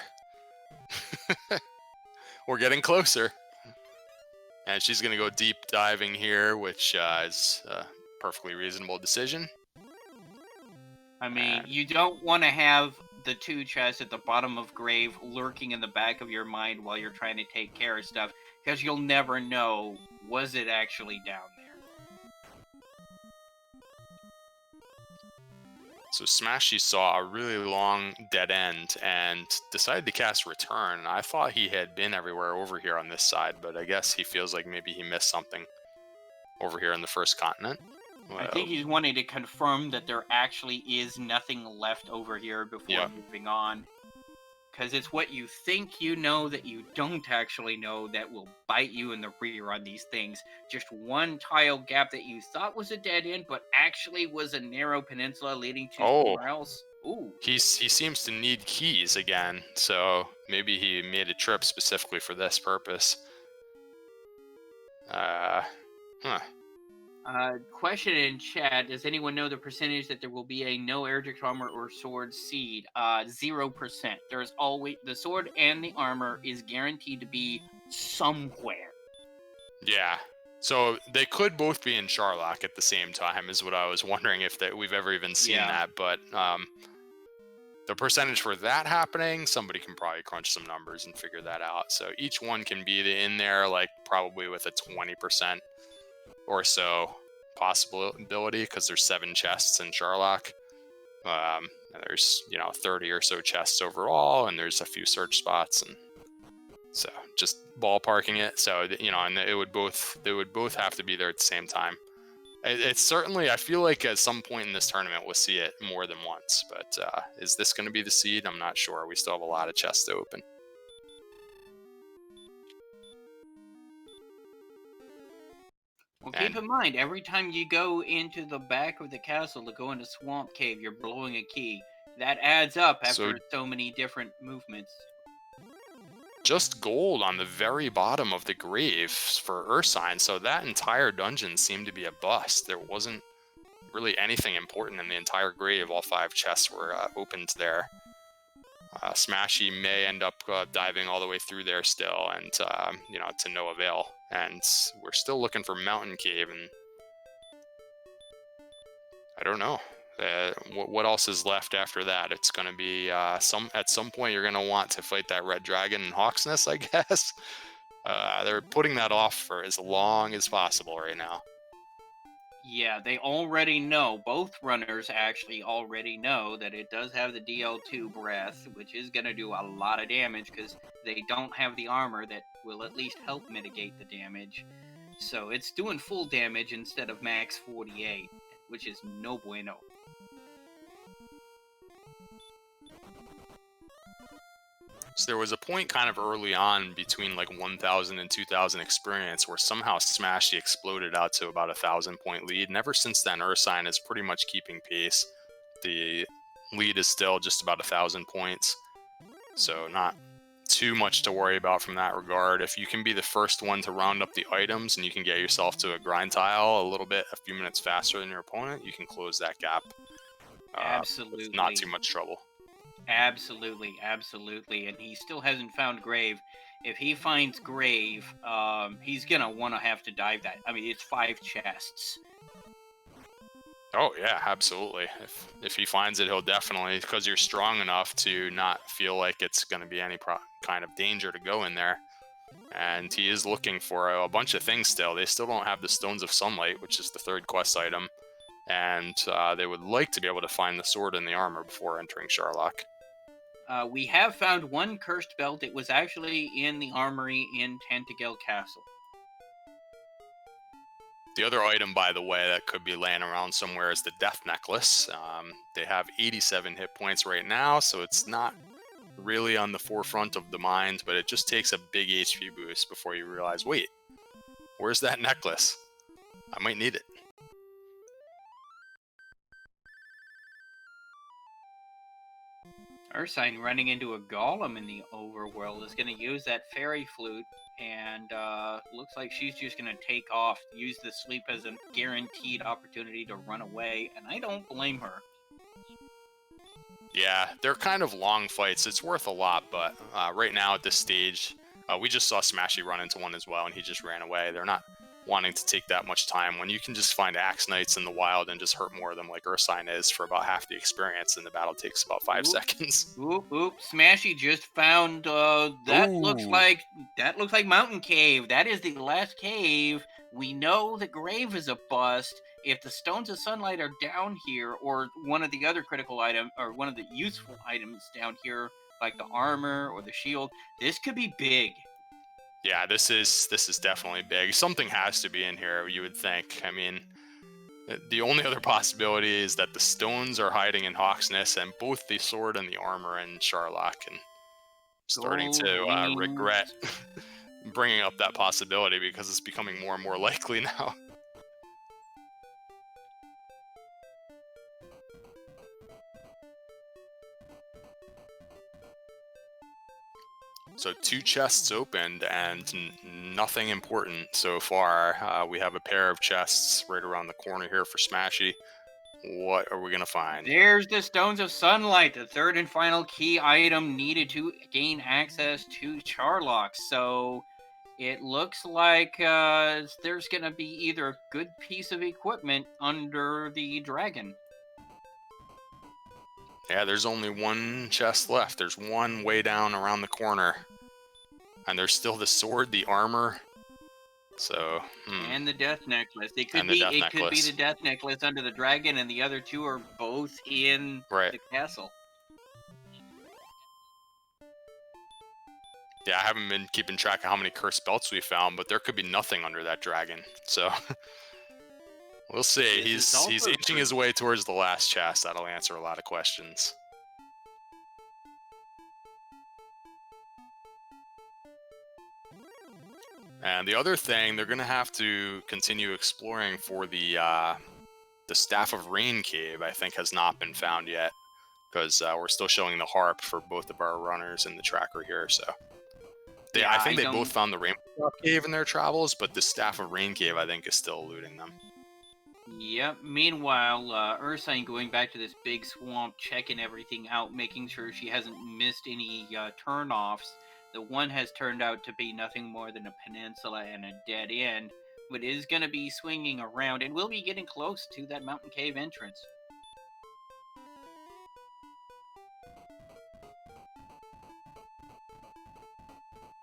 We're getting closer. And she's going to go deep diving here, which is a perfectly reasonable decision. I mean, And you don't want to have the two chests at the bottom of Grave lurking in the back of your mind while you're trying to take care of stuff, because you'll never know, was it actually down there? so Smashy saw a really long dead end and decided to cast Return. I thought he had been everywhere over here on this side, but I guess he feels like maybe he missed something over here in the first continent. I Well, think he's wanting to confirm that there actually is nothing left over here before yeah. moving on. Because it's what you think you know that you don't actually know that will bite you in the rear on these things. Just one tile gap that you thought was a dead end, but actually was a narrow peninsula leading to Oh, somewhere else. Ooh. he seems to need keys again, so maybe he made a trip specifically for this purpose. Uh, huh. Question in chat: does anyone know the percentage that there will be a no Erdrick armor or sword seed? 0%. There's always the sword and the armor is guaranteed to be somewhere. Yeah. So they could both be in Charlock at the same time, is what I was wondering if we've ever even seen Yeah. that. But the percentage for that happening, somebody can probably crunch some numbers and figure that out. So each one can be in there, like probably with a 20% or so possibility, because there's 7 chests in Charlock. And there's 30 or so chests overall, and there's a few search spots, and so just ballparking it. So and they would both have to be there at the same time. It's certainly, I feel like at some point in this tournament we'll see it more than once. But is this going to be the seed? I'm not sure. We still have a lot of chests to open. Well, keep And in mind, every time you go into the back of the castle to go into Swamp Cave, you're blowing a key. That adds up so after so many different movements. just gold on the very bottom of the grave for Ursine. So that entire dungeon seemed to be a bust. There wasn't really anything important in the entire grave. All 5 chests were opened there. Smashy may end up diving all the way through there still, and to no avail. And we're still looking for Mountain Cave, and I don't know what else is left after that. It's going to be at some point you're going to want to fight that red dragon in Hawksness, I guess. They're putting that off for as long as possible right now. Yeah, they already know, both runners actually already know that it does have the DL2 breath, which is going to do a lot of damage because they don't have the armor that will at least help mitigate the damage. So it's doing full damage instead of max 48, which is no bueno. So there was a point kind of early on between like 1,000 and 2,000 experience where somehow Smashy exploded out to about a 1,000-point lead. And ever since then, Ursine is pretty much keeping pace. The lead is still just about 1,000 points. So not too much to worry about from that regard. If you can be the first one to round up the items and you can get yourself to a grind tile a few minutes faster than your opponent, you can close that gap Absolutely. with not too much trouble. Absolutely, absolutely. And he still hasn't found Grave. If he finds Grave, he's gonna want to have to dive that. I mean, it's 5 chests. Oh yeah, absolutely. If he finds it, he'll definitely, because you're strong enough to not feel like it's going to be any kind of danger to go in there. And he is looking for a bunch of things still. They still don't have the Stones of Sunlight, which is the 3rd quest item. And they would like to be able to find the sword and the armor before entering Charlock. We have found one cursed belt. It was actually in the armory in Tantagel Castle. The other item, by the way, that could be laying around somewhere is the Death Necklace. They have 87 hit points right now, so it's not really on the forefront of the mind, but it just takes a big HP boost before you realize, wait, where's that necklace? I might need it. Ursine running into a golem in the overworld is going to use that fairy flute, and looks like she's just going to take off, use the sleep as a guaranteed opportunity to run away, and I don't blame her. Yeah, they're kind of long fights. It's worth a lot, but right now at this stage, we just saw Smashy run into one as well, and he just ran away. They're not wanting to take that much time when you can just find Axe Knights in the wild and just hurt more of them like Ursine is for about half the experience, and the battle takes about 5 seconds. Oop! Smashy just found that looks Ooh. like Mountain Cave. That is the last cave. We know the grave is a bust. If the Stones of Sunlight are down here, or one of the other critical item, or one of the useful items down here, like the armor or the shield, this could be big. Yeah, this is definitely big. Something has to be in here, you would think. I mean, the only other possibility is that the stones are hiding in Hawksness, and both the sword and the armor in Charlock. And I'm starting Gold to wings. regret bringing up that possibility because it's becoming more and more likely now. So 2 chests opened and nothing important so far. We have a pair of chests right around the corner here for Smashy. What are we going to find? There's the Stones of Sunlight, the third and final key item needed to gain access to Charlock. So it looks like there's going to be either a good piece of equipment under the dragon. Yeah, there's only one chest left. There's one way down around the corner. And there's still the sword, the armor. So, And the death necklace. It could And the be death the necklace. death necklace under the dragon, and the other two are both in Right. the castle. Yeah, I haven't been keeping track of how many cursed belts we found, but there could be nothing under that dragon. So, we'll see. This is He's also inching true. his way towards the last chest. That'll answer a lot of questions. And the other thing, they're going to have to continue exploring for the Staff of Rain cave. I think has not been found yet, because we're still showing the harp for both of our runners in the tracker here. So Yeah, I think they both found the Rainbow Drop cave in their travels, but the Staff of Rain cave I think is still eluding them. Yep. Meanwhile, Ursine going back to this big swamp, checking everything out, making sure she hasn't missed any turnoffs. The one has turned out to be nothing more than a peninsula and a dead end, but is going to be swinging around, and we'll be getting close to that mountain cave entrance.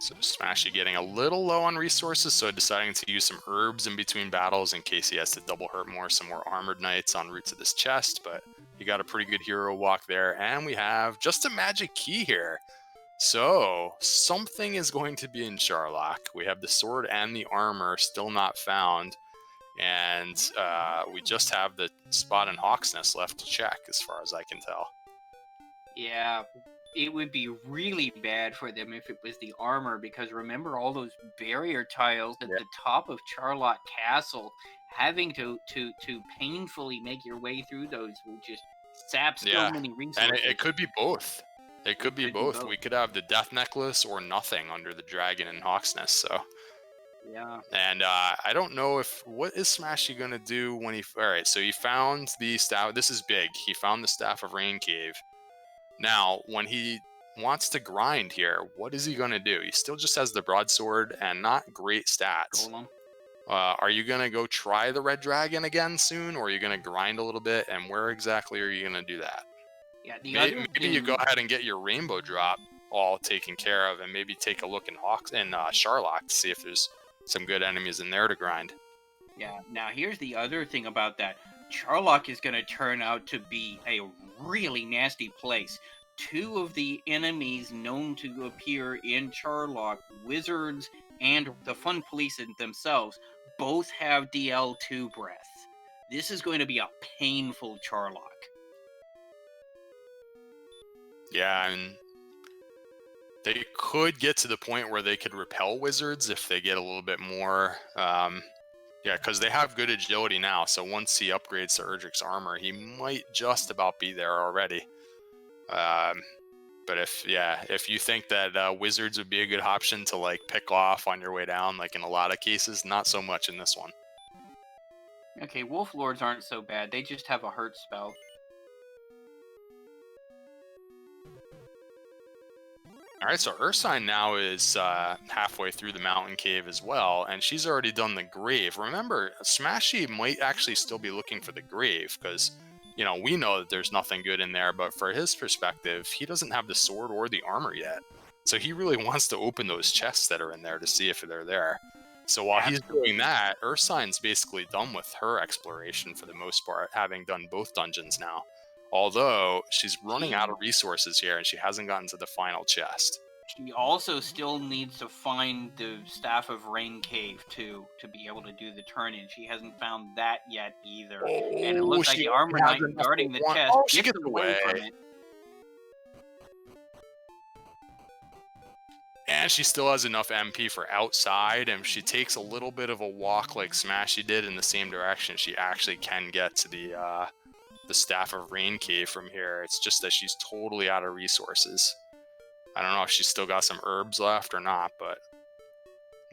So Smashy getting a little low on resources, so deciding to use some herbs in between battles in case he has to double hurt some more armored knights en route to this chest, but he got a pretty good hero walk there, and we have just a magic key here. So something is going to be in Charlock. We have the sword and the armor still not found, and we just have the spot in Hawksness left to check as far as I can tell. Yeah, it would be really bad for them if it was the armor, because remember all those barrier tiles at the top of Charlock Castle. Having to painfully make your way through those will just sap so many resources. And it could be both. It could be both. We could have the Death Necklace or nothing under the dragon in Hawksness. So yeah. And I don't know what is Smashy gonna do when he. All right, so he found the staff. This is big. He found the Staff of Rain cave. Now, when he wants to grind here, what is he gonna do? He still just has the broadsword and not great stats. Are you gonna go try the red dragon again soon, or are you gonna grind a little bit? And where exactly are you gonna do that? Yeah, maybe you go ahead and get your rainbow drop all taken care of, and maybe take a look in Charlock to see if there's some good enemies in there to grind. Yeah. Now here's the other thing about that. Charlock is going to turn out to be a really nasty place. 2 of the enemies known to appear in Charlock, wizards and the Fun Police themselves both have DL2 breath. This is going to be a painful Charlock. Yeah, and they could get to the point where they could repel wizards if they get a little bit more. Yeah, because they have good agility now. So once he upgrades to Erdrick's armor, he might just about be there already. But if you think that wizards would be a good option to like pick off on your way down, like in a lot of cases, not so much in this one. Okay, Wolf Lords aren't so bad. They just have a hurt spell. All right, so Ursine now is halfway through the mountain cave as well, and she's already done the grave. Remember, Smashy might actually still be looking for the grave because, we know that there's nothing good in there, but for his perspective, he doesn't have the sword or the armor yet. So he really wants to open those chests that are in there to see if they're there. So while he's doing that, Ursine's basically done with her exploration for the most part, having done both dungeons now. Although she's running out of resources here and she hasn't gotten to the final chest. She also still needs to find the Staff of Rain Cave too to be able to do the turn-in. She hasn't found that yet either. And it Oh, looks like the Armor Knight guarding the chest she gets away from it. And she still has enough MP for outside, and if she takes a little bit of a walk like Smashy did in the same direction, she actually can get to the Staff of Rain Cave from here. It's just that she's totally out of resources. I don't know if she's still got some herbs left or not, but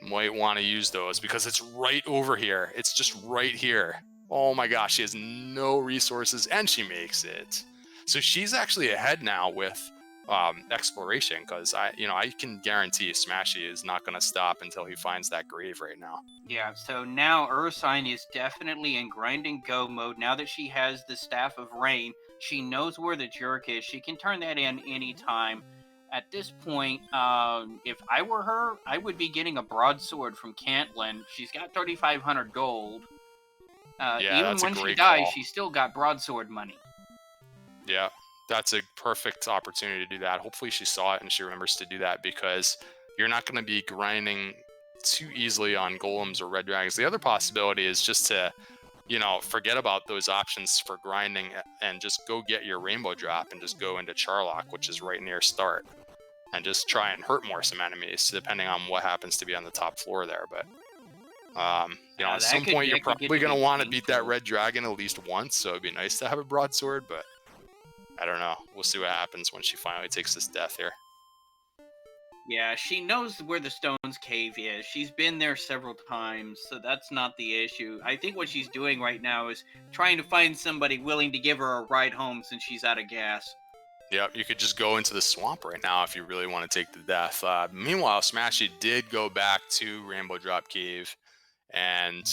might want to use those because it's right over here. It's just right here. Oh my gosh, she has no resources and she makes it. So she's actually ahead now with exploration because I can guarantee Smashy is not going to stop until he finds that grave right now. Yeah, so now Ursine is definitely in grind and go mode. Now that she has the Staff of Rain, she knows where the jerk is. She can turn that in anytime. At this point, if I were her, I would be getting a broadsword from Cantlin. She's got 3,500 gold. Even when she dies, she's still got broadsword money. Yeah, that's a perfect opportunity to do that. Hopefully she saw it and she remembers to do that because you're not going to be grinding too easily on golems or red dragons. The other possibility is just to, forget about those options for grinding and just go get your rainbow drop and just go into Charlock, which is right near start, and just try and hurt more some enemies, depending on what happens to be on the top floor there. But at some point you're probably going to want to beat that red dragon at least once, so it'd be nice to have a broadsword, but I don't know. We'll see what happens when she finally takes this death here. Yeah, she knows where the Stones Cave is. She's been there several times, so that's not the issue. I think what she's doing right now is trying to find somebody willing to give her a ride home since she's out of gas. Yep, you could just go into the swamp right now if you really want to take the death. Meanwhile, Smashy did go back to Rainbow Drop Cave and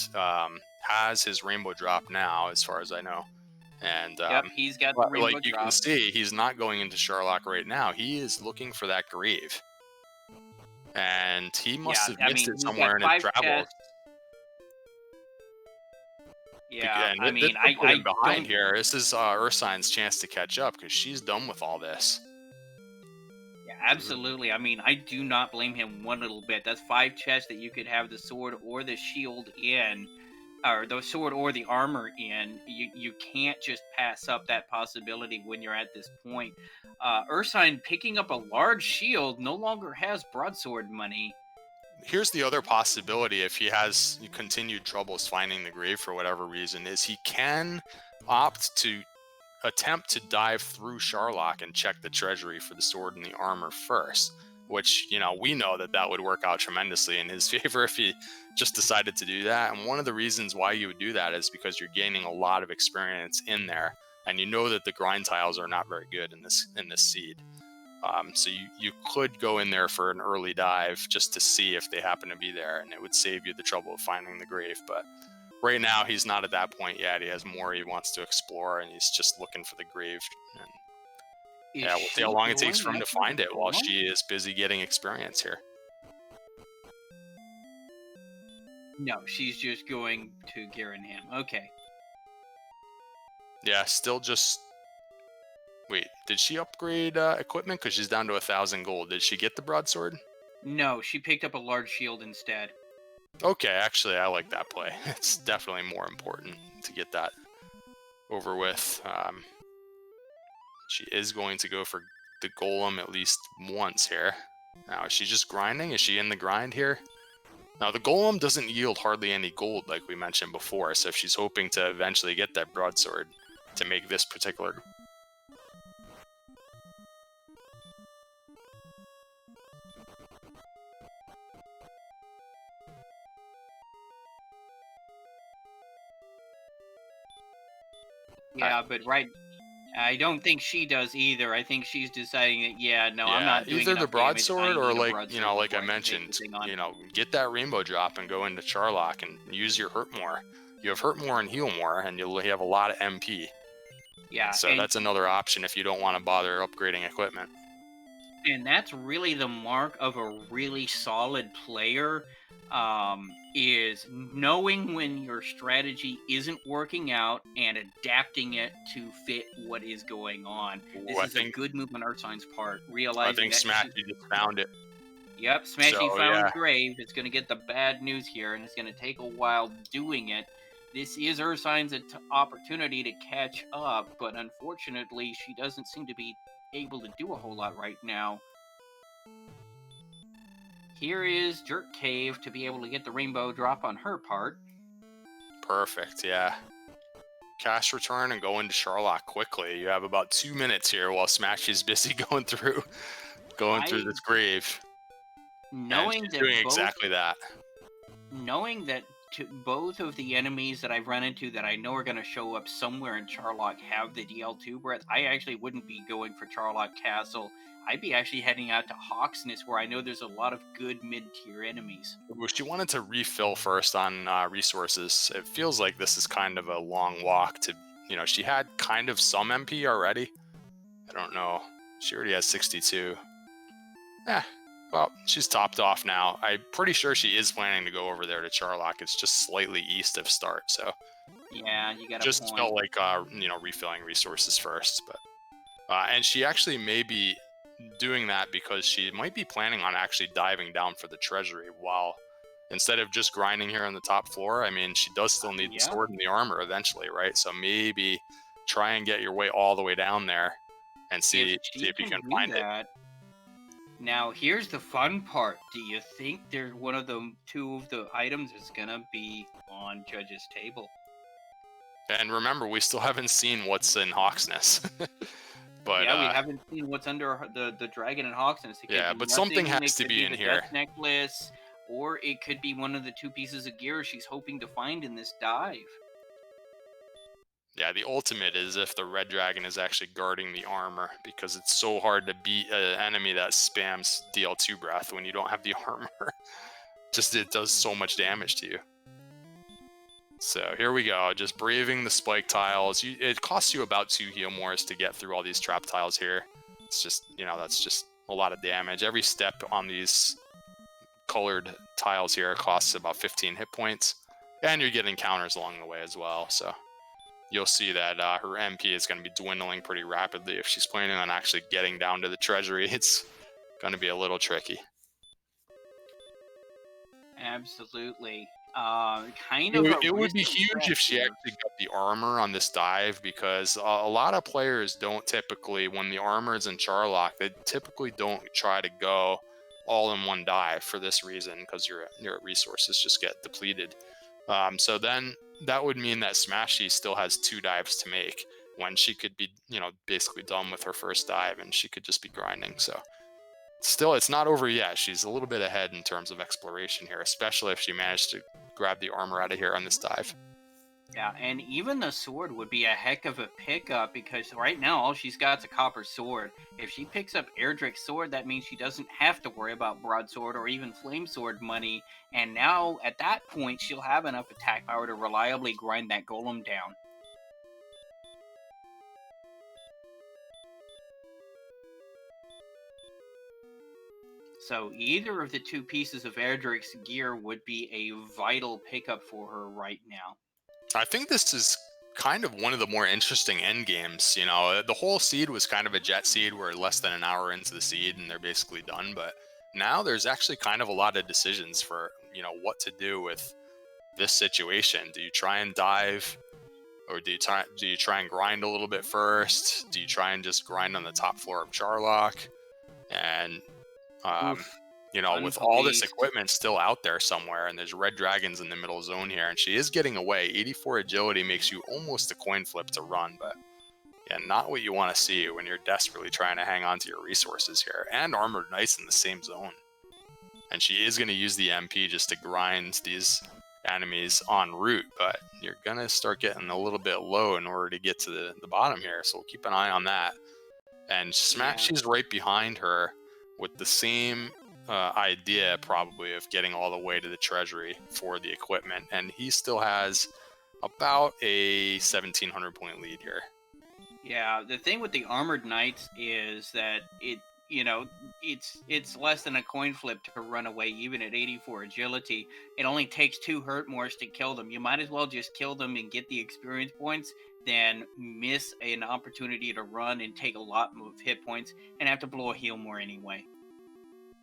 has his Rainbow Drop now, as far as I know. And yep, he's got the Rainbow like you Drop. can see, he's not going into Charlock right now. He is looking for that grave. And he must have missed it somewhere in his travels. Yeah, and I behind here. This is Ursine's chance to catch up because she's done with all this. Yeah, absolutely. I mean, I do not blame him one little bit. That's 5 chests that you could have the sword or the shield in, or the sword or the armor in. You can't just pass up that possibility when you're at this point. Ursine picking up a large shield no longer has broadsword money. Here's the other possibility if he has continued troubles finding the grave for whatever reason, is he can opt to attempt to dive through Charlock and check the treasury for the sword and the armor first, which, we know that would work out tremendously in his favor if he just decided to do that. And one of the reasons why you would do that is because you're gaining a lot of experience in there, and you know that the grind tiles are not very good in this seed. So you could go in there for an early dive just to see if they happen to be there, and it would save you the trouble of finding the grave. But right now, he's not at that point yet. He has more he wants to explore, and he's just looking for the grave. And we'll see how long it takes for him to find it while she is busy getting experience here. No, she's just going to Garenham. Okay. Yeah, still just... Wait, did she upgrade equipment? Because she's down to 1,000 gold. Did she get the broadsword? No, she picked up a large shield instead. Okay, actually, I like that play. It's definitely more important to get that over with. She is going to go for the golem at least once here. Now, is she just grinding? Is she in the grind here? Now, the golem doesn't yield hardly any gold like we mentioned before, so if she's hoping to eventually get that broadsword to make this particular... I, Yeah, but I don't think she does either. I think she's deciding that, yeah, no, I'm yeah, not doing either the enough damage. I broadsword or need a like, broadsword like I before I can take mentioned, this thing on. get that rainbow drop and go into Charlock and use your hurt more. You have hurt more and heal more, and you'll have a lot of MP. Yeah, So that's another option if you don't want to bother upgrading equipment. and that's really the mark of a really solid player, is knowing when your strategy isn't working out and adapting it to fit what is going on. Ooh, This is a good move on Arsine's part, I realizing think that Smashy just found it. yep, So Smashy found yeah, his grave. It's going to get the bad news here, and it's going to take a while doing it. This is Ursine's opportunity to catch up, but unfortunately, she doesn't seem to be able to do a whole lot right now. Here is Jerk Cave to be able to get the rainbow drop on her part. perfect. Yeah. Cash return and go into Charlock quickly. You have about 2 minutes here while Smashy's busy going through I this grave, and knowing she's that doing both exactly that. knowing that both of the enemies that I've run into that I know are going to show up somewhere in Charlock have the DL2 breath, I actually wouldn't be going for Charlock Castle. I'd be actually heading out to Hawksness, where I know there's a lot of good mid-tier enemies. Ooh, she wanted to refill first on resources. It feels like this is kind of a long walk to, she had kind of some MP already. I don't know. She already has 62. Eh, well, she's topped off now. I'm pretty sure she is planning to go over there to Charlock. It's just slightly east of start, so Yeah, you got a just felt point. like refilling resources first. But and she actually may be doing that because she might be planning on actually diving down for the treasury while instead of just grinding here on the top floor. I mean, she does still need the Yeah, sword and the armor eventually, right? So maybe try and get your way all the way down there and if see she if you can can do find it. that. Now, here's the fun part. Do you think there's one of the two of the items is gonna be on Judge's table? And remember, we still haven't seen what's in Hawksness. But Yeah, we haven't seen what's under the dragon and Hawksness. It could yeah, be but something nothing. has It to could be be in the here. death necklace, or it could be one of the two pieces of gear she's hoping to find in this dive. Yeah, the ultimate is if the red dragon is actually guarding the armor, because it's so hard to beat an enemy that spams DL2 breath when you don't have the armor. Just it does so much damage to you. So here we go, just braving the spike tiles. It costs you about 2 heal mores to get through all these trap tiles here. It's just, that's just a lot of damage. Every step on these colored tiles here costs about 15 hit points. And you're getting counters along the way as well, so you'll see that her MP is going to be dwindling pretty rapidly. If she's planning on actually getting down to the treasury, it's going to be a little tricky. Absolutely. Kind of a It would be risky huge stretch if she here. actually got the armor on this dive, because a lot of players don't typically, when the armor is in Charlock, they typically don't try to go all in one dive for this reason, because your resources just get depleted. So then that would mean that Smashy still has 2 dives to make when she could be, basically done with her first dive and she could just be grinding. So still, it's not over yet. She's a little bit ahead in terms of exploration here, especially if she managed to grab the armor out of here on this dive. Yeah, and even the sword would be a heck of a pickup, because right now all she's got is a copper sword. If she picks up Airdrick's sword, that means she doesn't have to worry about broadsword or even flame sword money. And now at that point, she'll have enough attack power to reliably grind that golem down. So either of the two pieces of Airdrick's gear would be a vital pickup for her right now. I think this is kind of one of the more interesting end games. The whole seed was kind of a jet seed. We're less than an hour into the seed and they're basically done. But now there's actually kind of a lot of decisions for, what to do with this situation. Do you try and dive, or do you try and grind a little bit first? Do you try and just grind on the top floor of Charlock? And um, Oof, with all this unpoliced. equipment still out there somewhere, and there's red dragons in the middle zone here, and she is getting away. 84 agility makes you almost a coin flip to run, but yeah, not what you want to see when you're desperately trying to hang on to your resources here. And armored knights in the same zone, and she is going to use the MP just to grind these enemies en route, but you're going to start getting a little bit low in order to get to the bottom here, so we'll keep an eye on that. And Yeah, Smashy's right behind her with the same idea, probably, of getting all the way to the treasury for the equipment, and he still has about a 1,700 point lead here. yeah. The thing with the armored knights is that you know, it's less than a coin flip to run away, even at 84 agility. It only takes 2 hurt mores to kill them. You might as well just kill them and get the experience points than miss an opportunity to run and take a lot of hit points and have to blow a heal more anyway.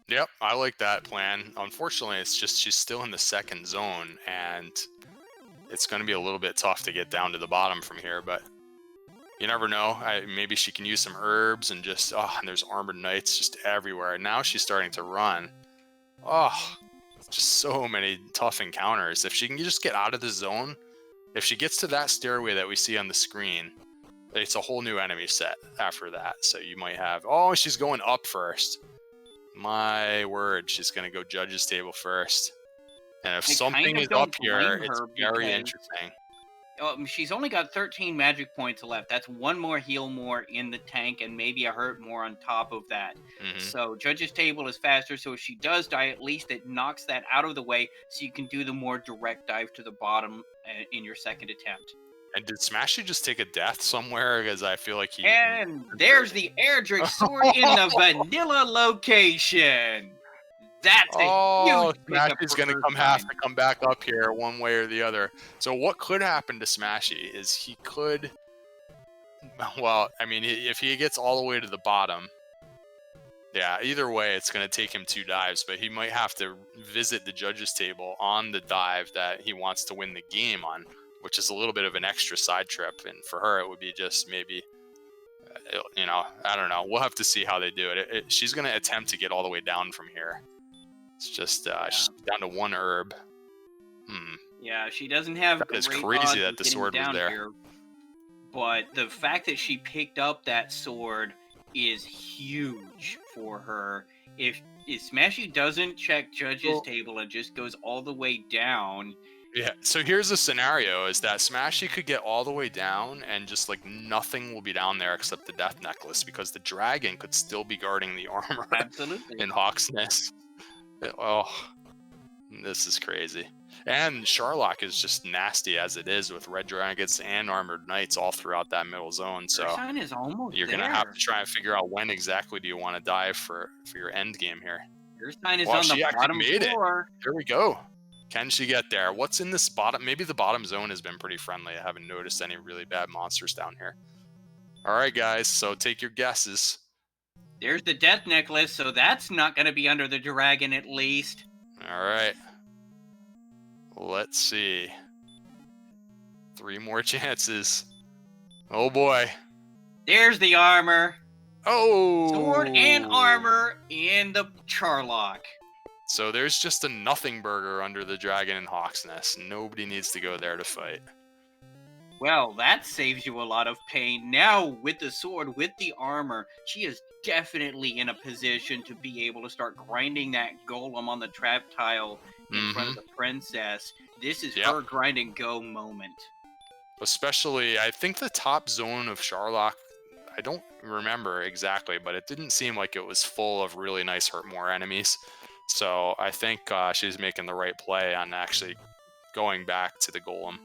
Yep, I like that plan. Unfortunately, it's just she's still in the second zone, and it's going to be a little bit tough to get down to the bottom from here, but you never know. Maybe she can use some herbs and just, and there's armored knights just everywhere. And now she's starting to run. Oh, just so many tough encounters. If she can just get out of the zone, if she gets to that stairway that we see on the screen, it's a whole new enemy set after that. So you might have, she's going up first. My word, she's going to go judge's table first. And if I kind something of is up don't here, blame it's her very because interesting. she's only got 13 magic points left. That's one more heal more in the tank and maybe a hurt more on top of that. Hmm. So Judge's table is faster. So if she does die, at least it knocks that out of the way so you can do the more direct dive to the bottom in your second attempt. And did Smashy just take a death somewhere? Because I feel like he. And there's the Erdrick sword in the vanilla location. That's a huge Oh, pickup Smashy's for gonna have Urshine. to come back up here one way or the other. So what could happen to Smashy is he could, well, I mean, if he gets all the way to the bottom, yeah, either way, it's gonna take him 2 dives, but he might have to visit the judges table on the dive that he wants to win the game on, which is a little bit of an extra side trip. And for her, it would be just maybe, I don't know. We'll have to see how they do it. She's gonna attempt to get all the way down from here. It's just Yeah. she's down to 1 herb. Yeah, she doesn't have That is great crazy odds that of the getting sword was down there. here, but the fact that she picked up that sword is huge for her. If Smashy doesn't check Judge's Well, table and just goes all the way down, yeah. So here's the scenario: is that Smashy could get all the way down, and just like nothing will be down there except the death necklace, because the dragon could still be guarding the armor absolutely. in Hawk's Nest. Oh, this is crazy. And Charlock is just nasty as it is, with red dragons and armored knights all throughout that middle zone. So Urshine is almost you're gonna have to there. try and figure out when exactly do you want to dive for your end game here. Urshine is Well, on the she actually bottom made it. floor. There we go. Can she get there? What's in this bottom? Maybe the bottom zone has been pretty friendly. I haven't noticed any really bad monsters down here. All right, guys. So take your guesses. There's the death necklace, so that's not going to be under the dragon at least. All right. Let's see. 3 more chances. Oh boy. There's the armor. Oh. Sword and armor in the Charlock. So there's just a nothing burger under the dragon in Hawk's Nest. Nobody needs to go there to fight. Well, that saves you a lot of pain. Now, with the sword, with the armor, she is definitely in a position to be able to start grinding that golem on the trap tile in front of the princess. This is her grind and go moment. Especially, I think the top zone of Charlock, I don't remember exactly, but it didn't seem like it was full of really nice hurt more enemies. So I think she's making the right play on actually going back to the golem.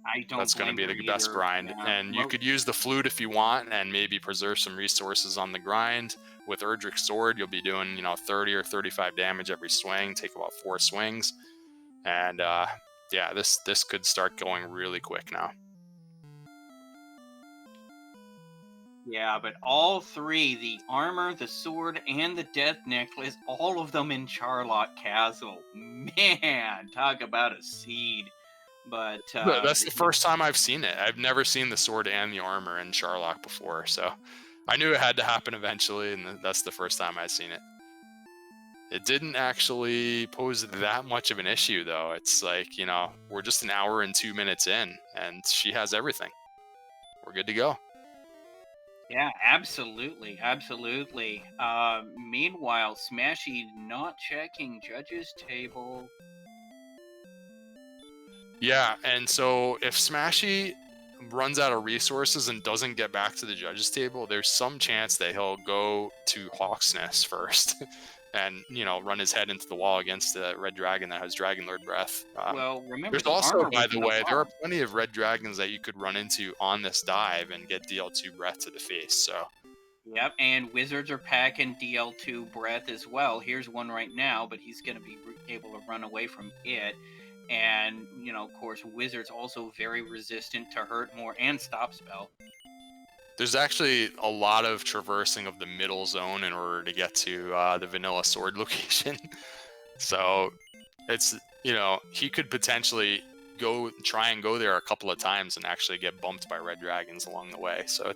I don't That's going to blame be her the best either. grind. Yeah. And you could use the flute if you want and maybe preserve some resources on the grind. With Erdrick's sword, you'll be doing, 30 or 35 damage every swing. Take about 4 swings. And yeah, this could start going really quick now. Yeah, but all three, the armor, the sword, and the death necklace, all of them in Charlotte Castle. Man, talk about a seed. But That's the first time I've seen it. I've never seen the sword and the armor in Charlock before, so I knew it had to happen eventually, and that's the first time I've seen it. It didn't actually pose that much of an issue, though. It's like, we're just an hour and 2 minutes in, and she has everything. We're good to go. yeah, absolutely, absolutely. Meanwhile, Smashy not checking judge's table. Yeah, and so if Smashy runs out of resources and doesn't get back to the judges table, there's some chance that he'll go to Hawk's Nest first and, run his head into the wall against the red dragon that has Dragon Lord breath. Well, remember There's the also, armor by was the in the way, there are bottom. plenty of red dragons that you could run into on this dive and get DL2 breath to the face. So Yep, and wizards are packing DL2 breath as well. Here's one right now, but he's going to be able to run away from it. And, of course, wizards also very resistant to hurt more and stop spell. there's actually a lot of traversing of the middle zone in order to get to the vanilla sword location. So it's, he could potentially try and go there a couple of times and actually get bumped by red dragons along the way. So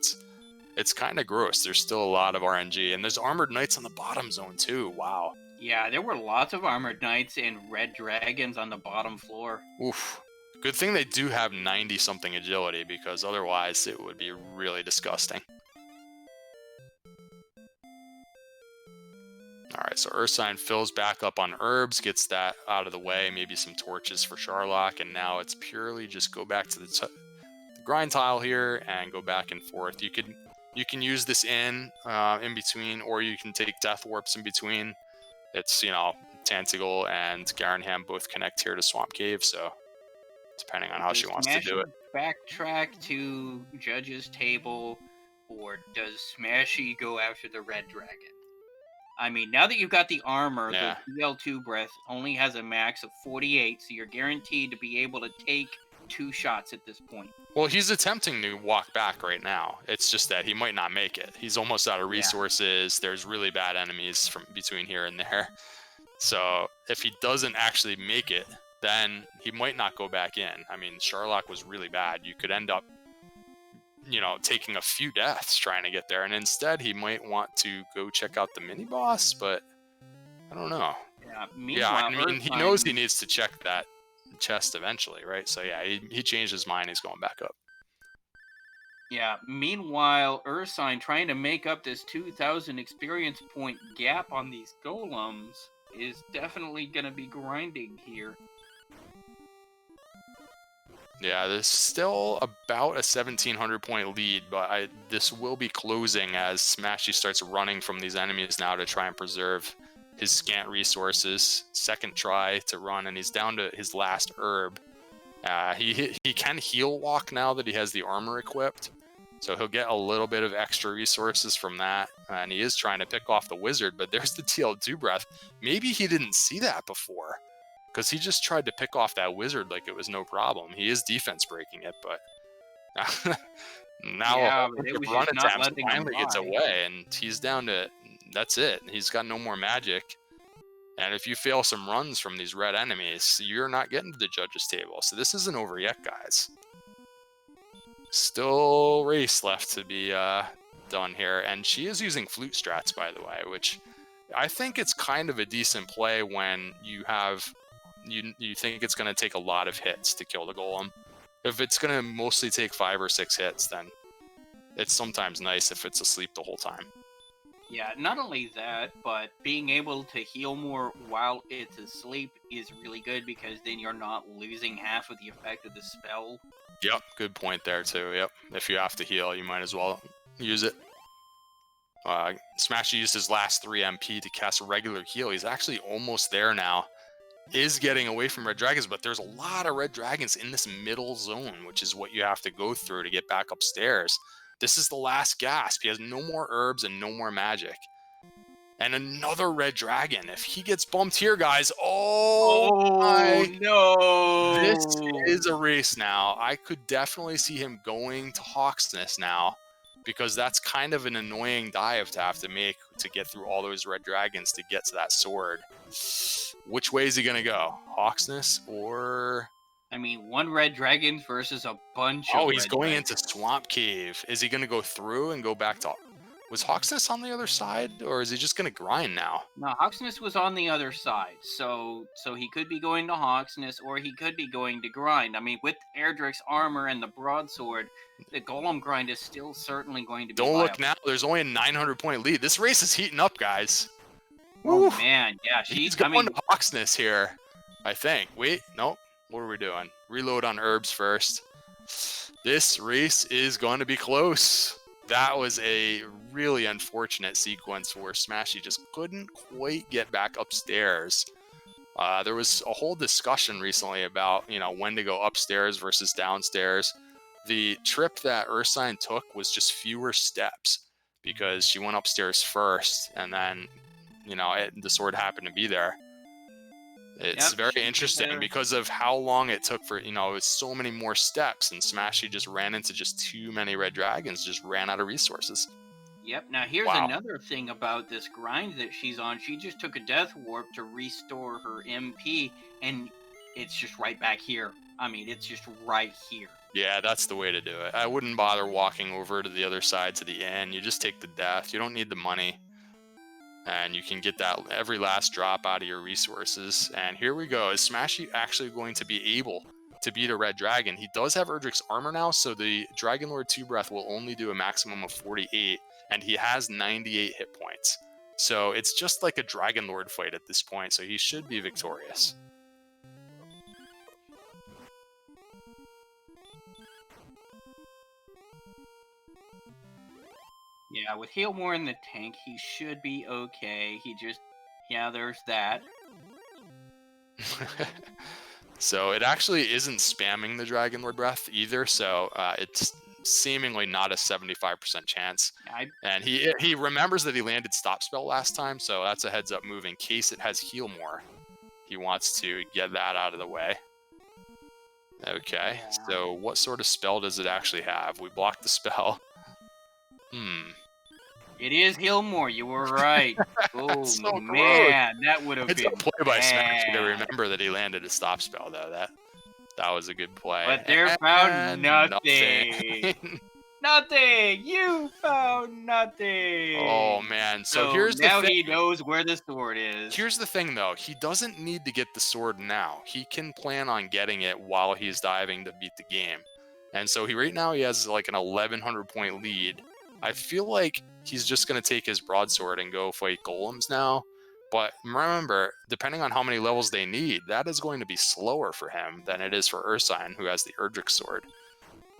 it's kind of gross. There's still a lot of RNG, and there's armored knights on the bottom zone too. Wow. Yeah, there were lots of armored knights and red dragons on the bottom floor. Oof. Good thing they do have 90 something agility, because otherwise it would be really disgusting. Alright, so Ursine fills back up on herbs, gets that out of the way, maybe some torches for Charlock, and now it's purely just go back to the grind tile here and go back and forth. You can use this in between, or you can take death warps in between. It's, Tantigal and Garanham both connect here to Swamp Cave, so depending on how she Does wants to do Smashy it. backtrack to judge's table, or does Smashy go after the red dragon? I mean, now that you've got the armor, the Yeah. DL2 breath only has a max of 48, so you're guaranteed to be able to take 2 shots at this point. Well, he's attempting to walk back right now. It's just that he might not make it. He's almost out of Yeah. resources. There's really bad enemies from between here and there. So if he doesn't actually make it, then he might not go back in. I mean, Charlock was really bad. You could end up, taking a few deaths trying to get there. And instead, he might want to go check out the mini boss, but I don't know. Yeah. Yeah, I Meanwhile, mean, he knows he Ursine, needs to check that chest eventually, right? So yeah, he changed his mind. He's going back up. Ursine trying to make up this 2,000 experience point gap on these golems is definitely going to be grinding here. Yeah, there's still about a 1,700 point lead, but this will be closing as Smashy starts running from these enemies now to try and preserve his scant resources. Second try to run, and he's down to his last herb. He can heal walk now that he has the armor equipped, so he'll get a little bit of extra resources from that. And he is trying to pick off the wizard, but there's the TL2 breath. Maybe he didn't see that before, because he just tried to pick off that wizard like it was no problem. He is defense breaking it, but now a Yeah, whole but bunch it of was run just not attempts letting him finally gets by. away, and he's down to that's it. He's got no more magic. And if you fail some runs from these red enemies, you're not getting to the judges table. So this isn't over yet, guys. Still race left to be done here. And she is using flute strats, by the way, which I think it's kind of a decent play when you have you think it's going to take a lot of hits to kill the golem. If it's going to mostly take 5 or 6 hits, then it's sometimes nice if it's asleep the whole time. Yeah, not only that, but being able to heal more while it's asleep is really good, because then you're not losing half of the effect of the spell. Yep, good point there too. Yep, if you have to heal, you might as well use it. Smashy used his last 3 MP to cast a regular heal. He's actually almost there now. Is getting away from red dragons, but there's a lot of red dragons in this middle zone, which is what you have to go through to get back upstairs. This is the last gasp. He has no more herbs and no more magic. And another red dragon. If he gets bumped here, guys, Oh no! this is a race now. I could definitely see him going to Hawksness now. because that's kind of an annoying dive to have to make to get through all those red dragons to get to that sword. Which way is he going to go? Hawksness or... I mean, one red dragon versus a bunch Oh, of he's red going into dragons. Swamp Cave. Is he going to go through and go back to... Was Hawksness on the other side, or is he just going to grind now? No, Hawksness was on the other side, so he could be going to Hawksness or he could be going to grind. I mean, with Erdrick's armor and the broadsword, the golem grind is still certainly going to be Don't look viable. now. There's only a 900-point lead. This race is heating up, guys. Oh Woo! man, yeah, He's I going mean, to Hawksness here, I think. Wait, nope. What are we doing? Reload on herbs first. This race is going to be close. That was a really unfortunate sequence where Smashy just couldn't quite get back upstairs. There was a whole discussion recently about, when to go upstairs versus downstairs. The trip that Ursine took was just fewer steps because she went upstairs first, and then, the sword happened to be there. It's yep, very she took interesting a because of how long it took for, it was so many more steps, and Smashy just ran into just too many red dragons, just ran out of resources. Yep. Now here's Wow. another thing about this grind that she's on. She just took a death warp to restore her MP, and it's just right back here. I mean, it's just right here. Yeah, that's the way to do it. I wouldn't bother walking over to the other side to the inn. You just take the death. You don't need the money. And you can get that every last drop out of your resources. And here we go. Is Smashy actually going to be able to beat a red dragon? He does have Erdrick's armor now, so the Dragon Lord 2 Breath will only do a maximum of 48, and he has 98 hit points. So it's just like a Dragon Lord fight at this point, so he should be victorious. Yeah, with Hailmore in the tank, he should be okay. Yeah, there's that. So it actually isn't spamming the Dragon Lord Breath either, so it's seemingly not a 75% chance. And he remembers that he landed Stop Spell last time, so that's a heads up move in case it has Heal More. He wants to get that out of the way. Okay, Yeah. so what sort of spell does it actually have? We blocked the spell. It is Hailmore, you were right. Oh So man, that would have it's been a play by Smashy to bad. remember that he landed a Stop Spell, though. That was a good play. But there found And nothing. Nothing! You found nothing! Oh man, so So here's the now thing. he knows where the sword is. Here's the thing though, he doesn't need to get the sword now. He can plan on getting it while he's diving to beat the game. And so right now he has like an 1100 point lead. I feel like he's just going to take his broadsword and go fight golems now. But remember, depending on how many levels they need, that is going to be slower for him than it is for Ursine, who has the Erdrick sword.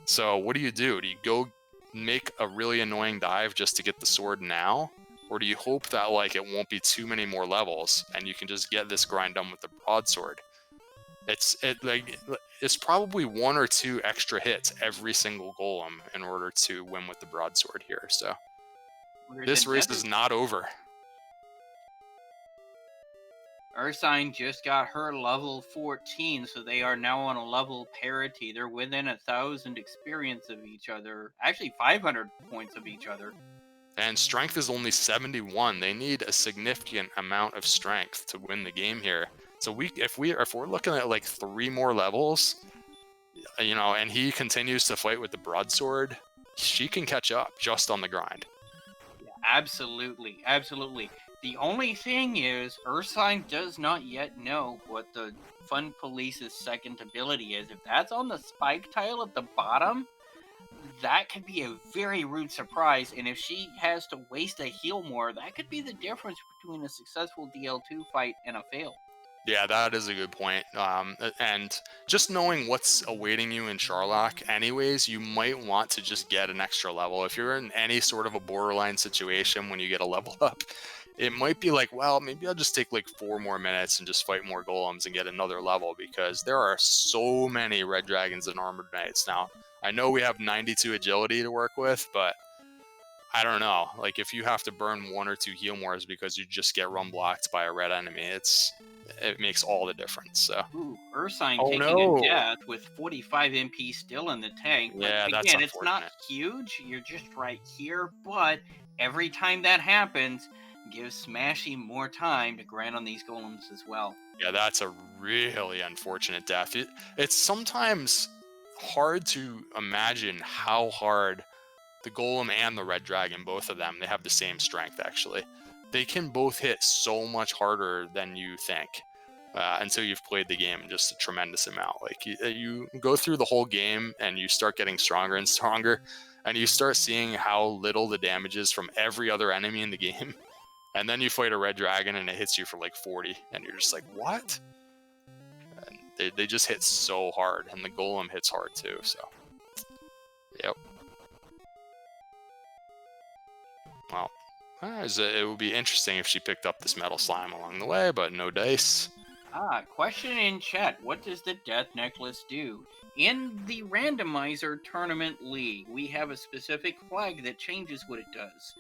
So what do you do? Do you go make a really annoying dive just to get the sword now? Or do you hope that like it won't be too many more levels and you can just get this grind done with the broadsword? It's probably one or two extra hits every single golem in order to win with the broadsword here. So this race is not over. Ursine just got her level 14, so they are now on a level parity. They're within 1,000 experience of each other. Actually, 500 points of each other. And strength is only 71. They need a significant amount of strength to win the game here. So if we're looking at like 3 more levels, and he continues to fight with the broadsword, she can catch up just on the grind. Yeah, absolutely, absolutely. The only thing is, Ursine does not yet know what the Fun Police's second ability is. If that's on the spike tile at the bottom, that could be a very rude surprise, and if she has to waste a heal more, that could be the difference between a successful DL2 fight and a fail. Yeah, that is a good point. And just knowing what's awaiting you in Charlock anyways, you might want to just get an extra level. If you're in any sort of a borderline situation when you get a level up, it might be like, well, maybe I'll just take like 4 more minutes and just fight more golems and get another level, because there are so many red dragons and armored knights now. I know we have 92 agility to work with, but I don't know. Like if you have to burn 1 or 2 heal mores because you just get run blocked by a red enemy, it makes all the difference. So, Ooh, Ursine oh taking a no, death with 45 MP still in the tank, but yeah, that's again, it's not unfortunate. huge. You're just right here, but every time that happens, gives Smashy more time to grind on these golems as well. Yeah, that's a really unfortunate death. It's sometimes hard to imagine how hard the golem and the red dragon, both of them, they have the same strength actually. They can both hit so much harder than you think. Until you've played the game just a tremendous amount. Like you go through the whole game and you start getting stronger and stronger, and you start seeing how little the damage is from every other enemy in the game. And then you fight a red dragon and it hits you for like 40, and you're just like, what? And they just hit so hard, and the golem hits hard too. So, yep. Well, it would be interesting if she picked up this metal slime along the way, but no dice. Question in chat. What does the Death Necklace do? In the Randomizer Tournament League, we have a specific flag that changes what it does.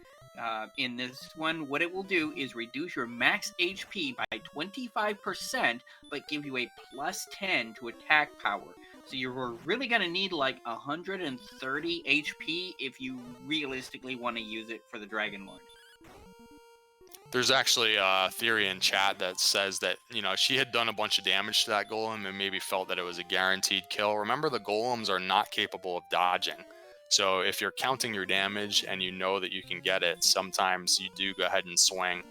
In this one, what it will do is reduce your max HP by 25%, but give you a plus 10 to attack power. So you're really going to need like 130 HP if you realistically want to use it for the Dragon Lord. There's actually a theory in chat that says that, she had done a bunch of damage to that golem and maybe felt that it was a guaranteed kill. Remember, the golems are not capable of dodging. So if you're counting your damage and you know that you can get it, sometimes you do go ahead and swing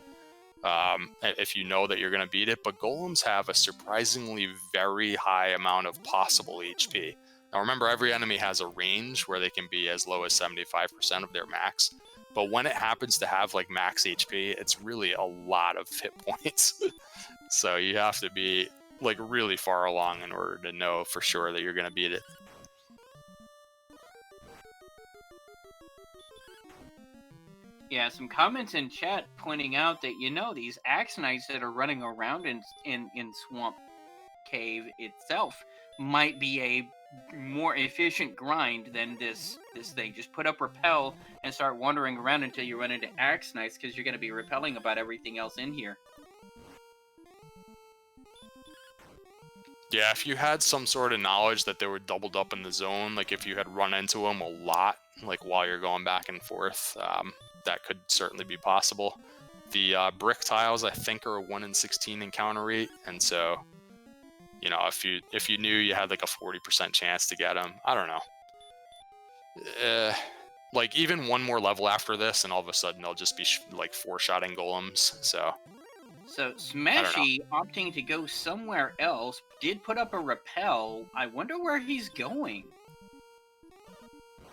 if you know that you're going to beat it. But golems have a surprisingly very high amount of possible HP. Now remember, every enemy has a range where they can be as low as 75% of their max. But when it happens to have like max HP, it's really a lot of hit points. So you have to be like really far along in order to know for sure that you're going to beat it. Yeah, some comments in chat pointing out that these axe knights that are running around in Swamp Cave itself might be a more efficient grind than this thing. Just put up repel and start wandering around until you run into axe knights, because you're going to be repelling about everything else in here. Yeah, if you had some sort of knowledge that they were doubled up in the zone, like if you had run into them a lot, like while you're going back and forth, that could certainly be possible. The brick tiles, I think, are a 1 in 16 encounter rate, and so, if you knew you had like a 40% chance to get them, I don't know. Like even one more level after this, and all of a sudden they'll just be like 4-shotting golems. So Smashy opting to go somewhere else did put up a repel. I wonder where he's going.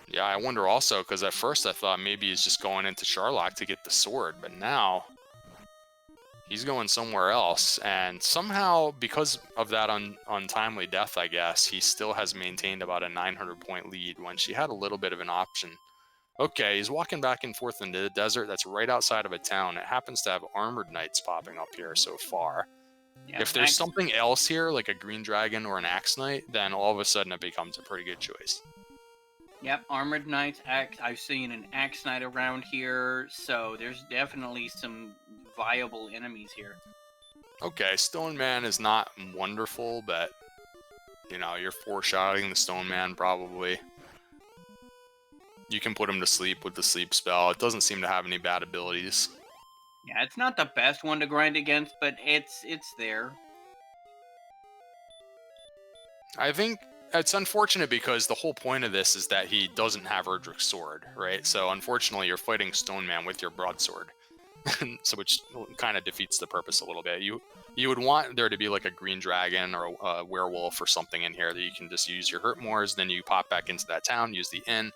Yeah, I wonder also, because at first I thought maybe he's just going into Charlock to get the sword, but now he's going somewhere else. And somehow, because of that untimely death, I guess, he still has maintained about a 900-point lead when she had a little bit of an option. Okay, he's walking back and forth into the desert that's right outside of a town. It happens to have armored knights popping up here so far. Yeah, if there's something else here, like a green dragon or an axe knight, then all of a sudden it becomes a pretty good choice. Yep, armored knights. I've seen an axe knight around here, so there's definitely some viable enemies here. Okay, Stone Man is not wonderful, but you're 4-shotting the Stone Man probably. You can put him to sleep with the sleep spell. It doesn't seem to have any bad abilities. Yeah, it's not the best one to grind against, but it's there. I think it's unfortunate because the whole point of this is that he doesn't have Erdrick's sword, right? So unfortunately, you're fighting Stone Man with your broadsword, so which kind of defeats the purpose a little bit. You would want there to be like a green dragon or a werewolf or something in here that you can just use your hurt mores. Then you pop back into that town, use the inn.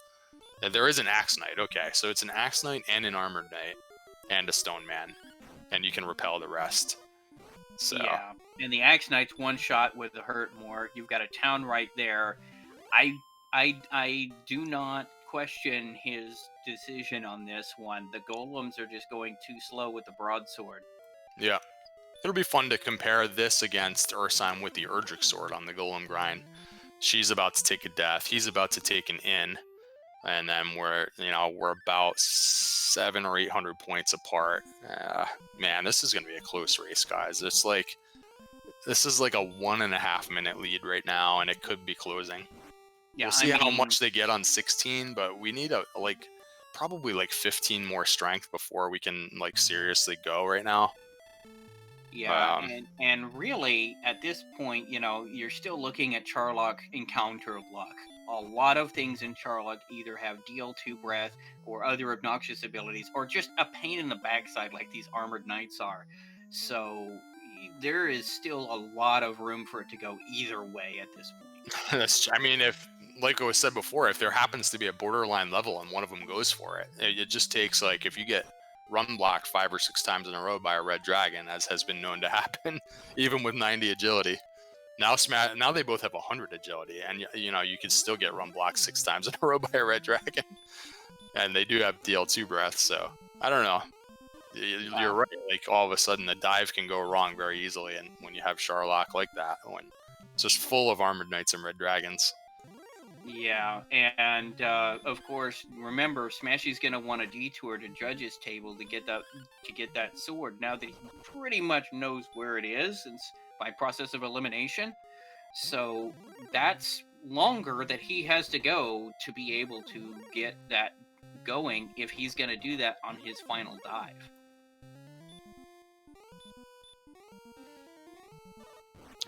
There is an axe knight. Okay, so it's an axe knight and an armored knight and a Stone Man, and you can repel the rest. So. Yeah, and the axe knight's one shot with the hurt more. You've got a town right there. I do not question his decision on this one. The golems are just going too slow with the broadsword. Yeah. It'll be fun to compare this against Ursine with the Erdrick sword on the golem grind. She's about to take a death. He's about to take an inn. and then we're about 700 or 800 points apart. Man, this is gonna be a close race, guys. This is like a 1.5 minute lead right now, and it could be closing. We'll Yeah, I see how mean, much they get on 16, but we need probably like 15 more strength before we can like seriously go right now. yeah, Um, and really at this point, you're still looking at Charlock encounter luck. A lot of things in Charlock either have DL2 breath or other obnoxious abilities, or just a pain in the backside like these armored knights are. So there is still a lot of room for it to go either way at this point. I mean, if like I was said before, if there happens to be a borderline level and one of them goes for it, it just takes like if you get run blocked 5 or 6 times in a row by a red dragon, as has been known to happen, even with 90 agility. Now they both have 100 agility, and you can still get run blocked 6 times in a row by a red dragon, and they do have DL2 breath. So I don't know. You're Wow. right. Like all of a sudden, the dive can go wrong very easily, and when you have Charlock like that, when it's just full of armored knights and red dragons. Yeah, and of course, remember, Smashy's gonna want a detour to Judge's table to get that sword. Now that he pretty much knows where it is, since by process of elimination, so that's longer that he has to go to be able to get that going if he's gonna do that on his final dive.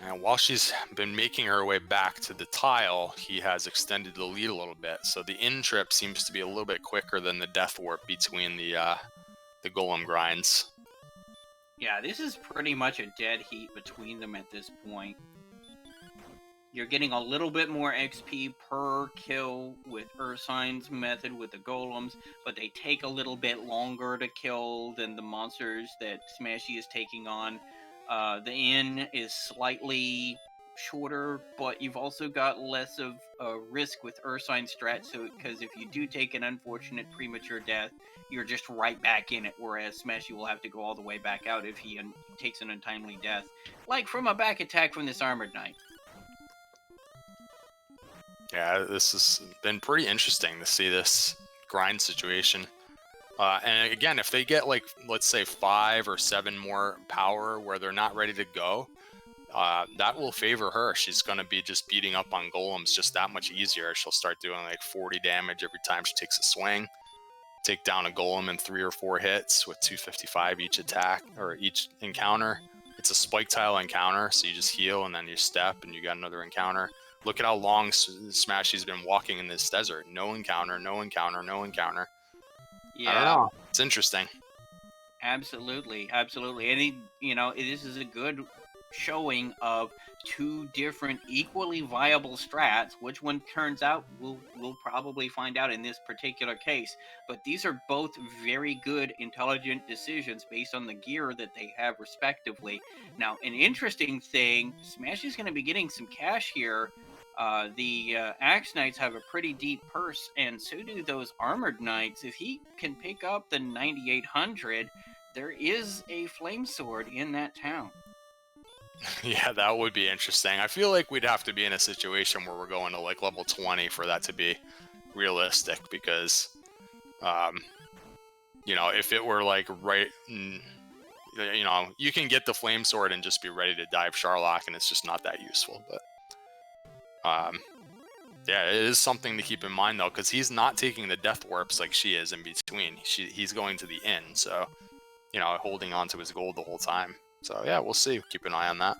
And while she's been making her way back to the tile, he has extended the lead a little bit. So the in trip seems to be a little bit quicker than the death warp between the golem grinds. Yeah, this is pretty much a dead heat between them at this point. You're getting a little bit more XP per kill with Ursine's method with the golems, but they take a little bit longer to kill than the monsters that Smashy is taking on. The inn is slightly shorter, but you've also got less of a risk with Ursine strat. So, because if you do take an unfortunate premature death, you're just right back in it. Whereas Smashy will have to go all the way back out if he takes an untimely death, like from a back attack from this armored knight. Yeah, this has been pretty interesting to see this grind situation. And again, if they get like, let's say 5 or 7 more power where they're not ready to go, that will favor her. She's going to be just beating up on golems just that much easier. She'll start doing like 40 damage every time she takes a swing. Take down a golem in 3 or 4 hits with 255 each attack or each encounter. It's a spike tile encounter, so you just heal and then you step and you got another encounter. Look at how long Smashy's been walking in this desert. No encounter, no encounter, no encounter. I don't Yeah, know. It's interesting. absolutely, absolutely. And this is a good showing of two different equally viable strats. Which one turns out, we'll probably find out in this particular case. But these are both very good, intelligent decisions based on the gear that they have respectively. Now, an interesting thing, Smash is going to be getting some cash here. The Axe Knights have a pretty deep purse, and so do those Armored Knights. If he can pick up the 9800, there is a flame sword in that town. Yeah, that would be interesting. I feel like we'd have to be in a situation where we're going to like level 20 for that to be realistic because, um, if it were like you can get the flame sword and just be ready to dive Sharlock, and it's just not that useful. But, yeah, it is something to keep in mind though, because he's not taking the death warps like she is in between. He's going to the inn, so holding on to his gold the whole time. So yeah, we'll see. Keep an eye on that.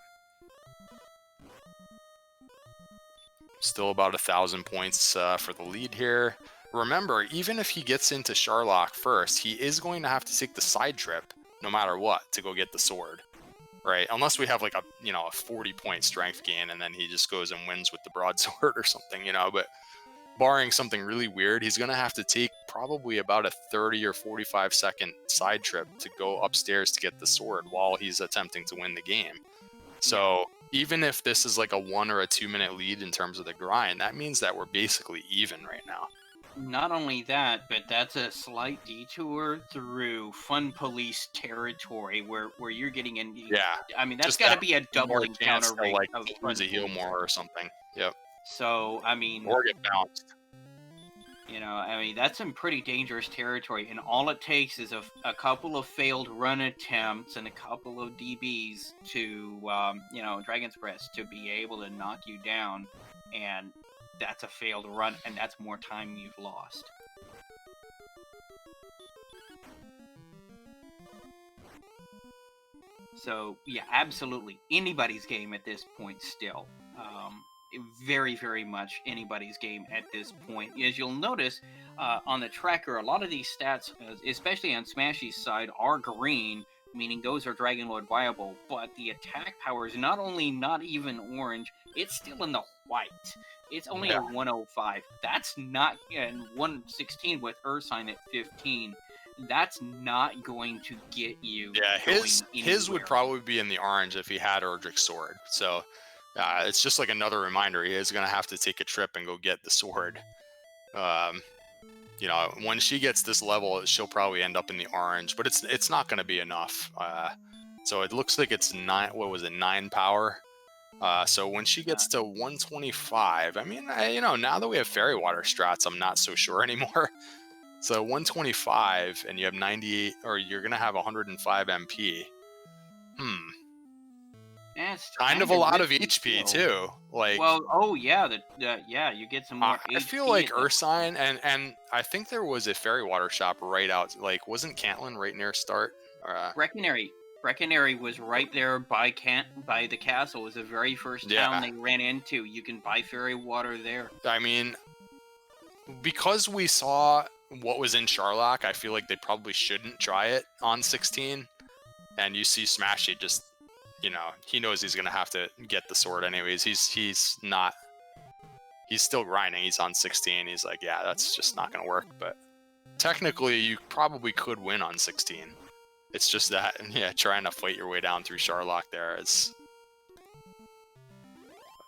Still about 1,000 points for the lead here. Remember, even if he gets into Sharlock first, he is going to have to take the side trip no matter what to go get the sword, right? Unless we have like a 40-point strength gain and then he just goes and wins with the broadsword or something, But barring something really weird, he's going to have to take probably about a 30 or 45-second side trip to go upstairs to get the sword while he's attempting to win the game. So even if this is like a 1 or a 2 minute lead in terms of the grind, that means that we're basically even right now. Not only that, but that's a slight detour through Fun Police territory where you're getting in. Yeah. I mean, that's Just got to that be a double more encounter chance to rate like of Fun use a heal Police. more or something. Yep. So, I mean, Or get bounced. You know, I mean, that's some pretty dangerous territory, and all it takes is a couple of failed run attempts and a couple of DBs to, you know, Dragon's Breast to be able to knock you down, and that's a failed run, and that's more time you've lost. So, yeah, absolutely. Anybody's game at this point still. Very, very much anybody's game at this point. As you'll notice on the tracker, a lot of these stats, especially on Smashy's side, are green, meaning those are Dragon Lord viable. But the attack power is not only not even orange, it's still in the white. It's only a Yeah. 105. That's not, and 116 with Ursine at 15. That's not going to get you Yeah, going his would anywhere. probably be in the orange if he had Erdrick's sword. So it's just like another reminder. He is going to have to take a trip and go get the sword. Um, you know, when she gets this level, she'll probably end up in the orange, but it's not going to be enough. So it looks like it's nine. What was it? 9 power. So when she Uh, gets to 125, I mean, you know, now that we have fairy water strats, I'm not so sure anymore. So 125, and you have 98, or you're gonna have 105 MP. Hmm. That's Kind of kind a of lot of risky HP still. too. Like Well, oh yeah, yeah, you get some more I feel HP like at that. Ursine, and I think there was a fairy water shop right out. Like wasn't Cantlin right near start? Uh, Breckenary. Breckenary was right there by the castle. It was the very first town yeah. they ran into. You can buy fairy water there. I mean, because we saw what was in Charlock, I feel like they probably shouldn't try it on 16. And you see Smashy just, you know, he knows he's gonna have to get the sword anyways. He's not. He's still grinding. He's on 16. He's like, yeah, that's just not gonna work. But technically, you probably could win on 16. It's just that, yeah, trying to fight your way down through Charlock there is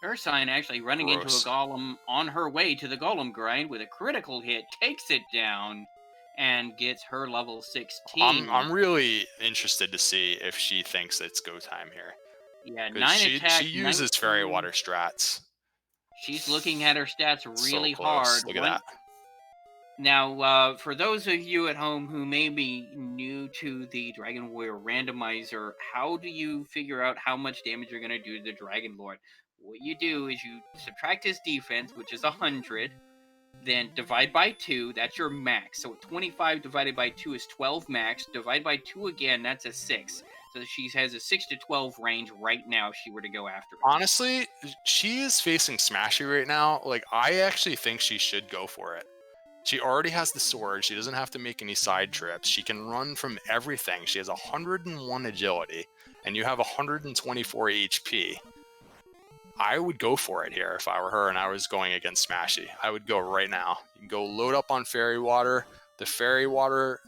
Ursine actually running into a gross. golem on her way to the golem grind with a critical hit, takes it down, and gets her level 16. I'm really interested to see if she thinks it's go time here, Yeah, because 9 she attack, uses fairy 19. water strats. She's looking at her stats So really close. hard. Look at that. Now, for those of you at home who may be new to the Dragon Warrior randomizer, how do you figure out how much damage you're going to do to the Dragon Lord? What you do is you subtract his defense, which is 100, then divide by 2, that's your max. So 25 divided by 2 is 12 max. Divide by 2 again, that's a 6. So she has a 6 to 12 range right now if she were to go after it. Honestly, she is facing Smashy right now. Like, I actually think she should go for it. She already has the sword. She doesn't have to make any side trips. She can run from everything. She has 101 agility, and you have 124 HP. I would go for it here if I were her and I was going against Smashy. I would go right now. You can go load up on fairy water. The fairy water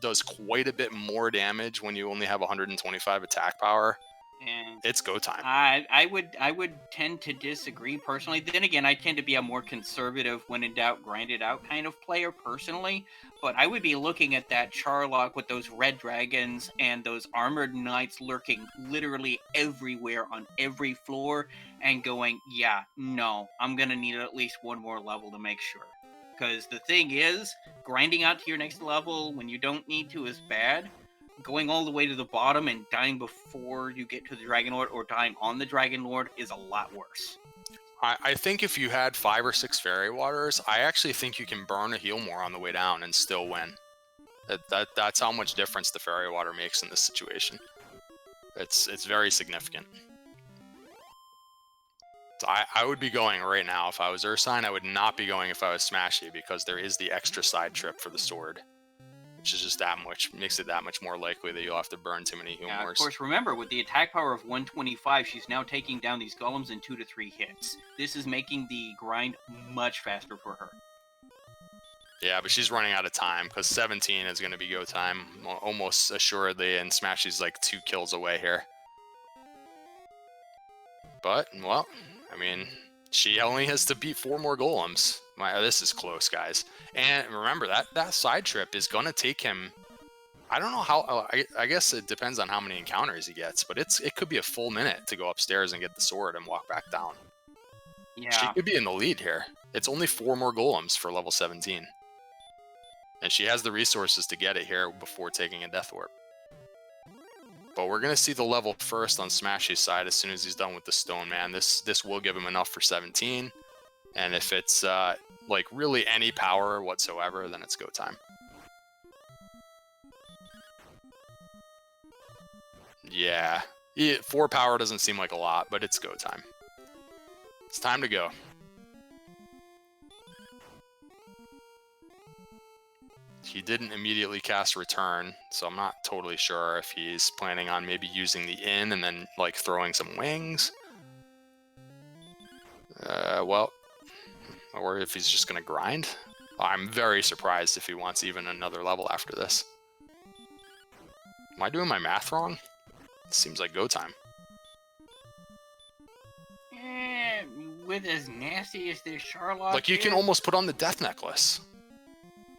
does quite a bit more damage when you only have 125 attack power. And It's go time. I would tend to disagree personally. Then again, I tend to be a more conservative, when in doubt, grind it out kind of player personally. But I would be looking at that Charlock with those red dragons and those armored knights lurking literally everywhere on every floor, and going, yeah, no, I'm gonna need at least one more level to make sure. Because the thing is, grinding out to your next level when you don't need to is bad. Going all the way to the bottom and dying before you get to the Dragon Lord, or dying on the Dragon Lord, is a lot worse. I think if you had 5 or 6 fairy waters, I actually think you can burn a heal more on the way down and still win. That's how much difference the fairy water makes in this situation. It's very significant. So I would be going right now if I was Ursine. I would not be going if I was Smashy, because there is the extra side trip for the sword, which is just that much, makes it that much more likely that you'll have to burn too many Now, of humors. course, remember, with the attack power of 125, she's now taking down these golems in 2 to 3 hits. This is making the grind much faster for her. Yeah, but she's running out of time, because 17 is going to be go time almost assuredly, and Smashy's like 2 kills away here. But, well, I mean, she only has to beat 4 more golems. This is close, guys. And remember, that side trip is going to take him... I don't know how... I guess it depends on how many encounters he gets, but it could be a full minute to go upstairs and get the sword and walk back down. She Yeah. could be in the lead here. It's only 4 more golems for level 17. And she has the resources to get it here before taking a Death Orb. But we're going to see the level first on Smashy's side as soon as he's done with the Stone Man. This will give him enough for 17. And if it's like really any power whatsoever, then it's go time. Yeah. 4 power doesn't seem like a lot, but it's go time. It's time to go. He didn't immediately cast Return, so I'm not totally sure if he's planning on maybe using the Inn and then like throwing some wings. Well, or if he's just going to grind. I'm very surprised if he wants even another level after this. Am I doing my math wrong? It seems like go time. With as nasty as this Charlotte Like, you can almost put on the Death Necklace.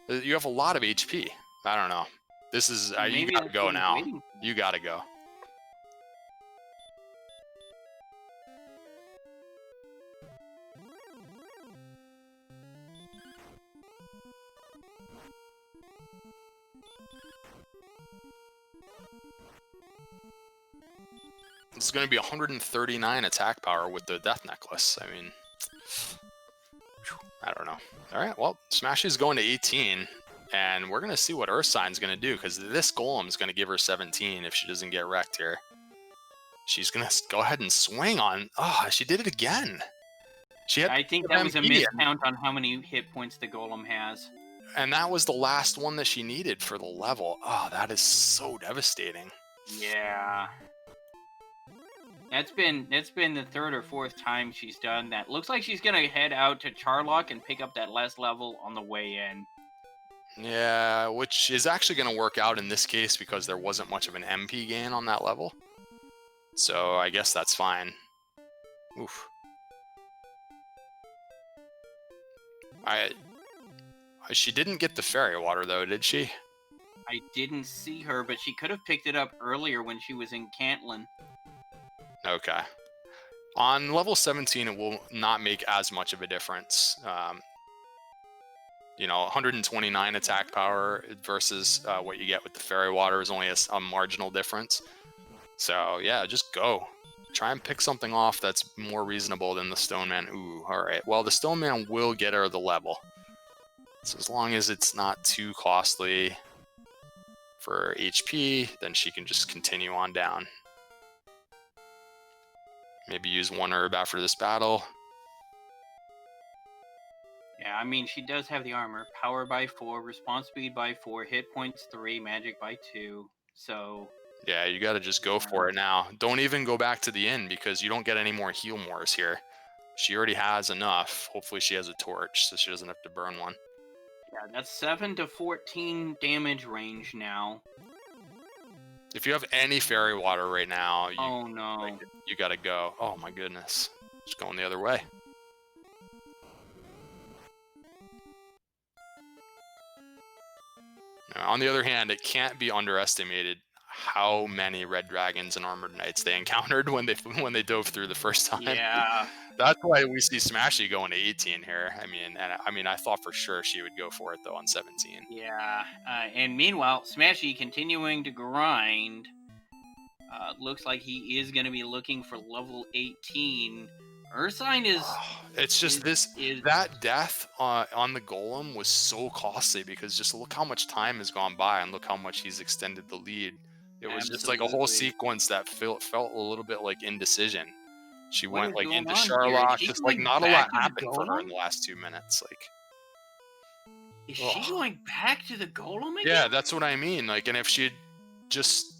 You have a lot of HP. I don't know. This is... you gotta go now. You gotta go. This is going to be 139 attack power with the Death Necklace. I mean... I don't know. Alright, well, Smashy's going to 18. And we're going to see what Ursine's going to do, because this Golem's going to give her 17 if she doesn't get wrecked here. She's going to go ahead and swing on... Oh, she did it again. I think that was a miscount on how many hit points the Golem has. And that was the last one that she needed for the level. Oh, that is so devastating. Yeah. It's been the 3rd or 4th time she's done that. Looks like she's going to head out to Charlock and pick up that last level on the way in. Yeah, which is actually going to work out in this case because there wasn't much of an MP gain on that level. So I guess that's fine. Oof. She didn't get the fairy water though, did she? I didn't see her, but she could have picked it up earlier when she was in Cantlin. Okay. On level 17, it will not make as much of a difference. You know, 129 attack power versus what you get with the fairy water is only a marginal difference. So yeah, just go. Try and pick something off that's more reasonable than the Stone Man. Ooh, alright. Well, the Stone Man will get her the level. So as long as it's not too costly for HP, then she can just continue on down. Maybe use 1 herb after this battle. Yeah, I mean, she does have the armor. Power by 4, response speed by 4, hit points 3, magic by 2. So... yeah, you gotta just go for it now. Don't even go back to the inn because you don't get any more heal mores here. She already has enough. Hopefully she has a torch so she doesn't have to burn one. Yeah, that's 7 to 14 damage range now. If you have any fairy water right now, oh no, you gotta go. Oh my goodness. Just going the other way. Now, on the other hand, it can't be underestimated how many red dragons and armored knights they encountered when they dove through the first time. Yeah. That's why we see Smashy going to 18 here. I mean, I thought for sure she would go for it though on 17. Yeah. And meanwhile, Smashy continuing to grind. Looks like he is going to be looking for level 18. Ursine is... it's just that death on the Golem was so costly because just look how much time has gone by and look how much he's extended the lead. It was just like a whole sequence that felt a little bit like indecision. She went like into Charlock, just like not a lot happened for her in the last 2 minutes. Like, is she going back to the Golem again? Yeah, that's what I mean. Like, and if she had just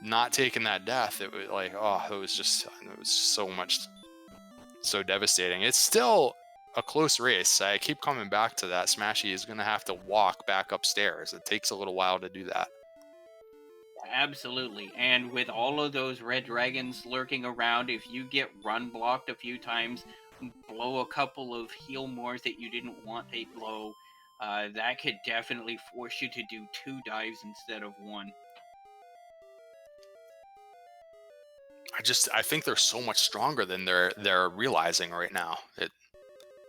not taken that death, it was like, it was so devastating. It's still a close race. I keep coming back to that. Smashy is going to have to walk back upstairs. It takes a little while to do that. Absolutely. And with all of those red dragons lurking around, if you get run blocked a few times, blow a couple of heal mores that you didn't want to blow, that could definitely force you to do 2 dives instead of 1. I think they're so much stronger than they're realizing right now.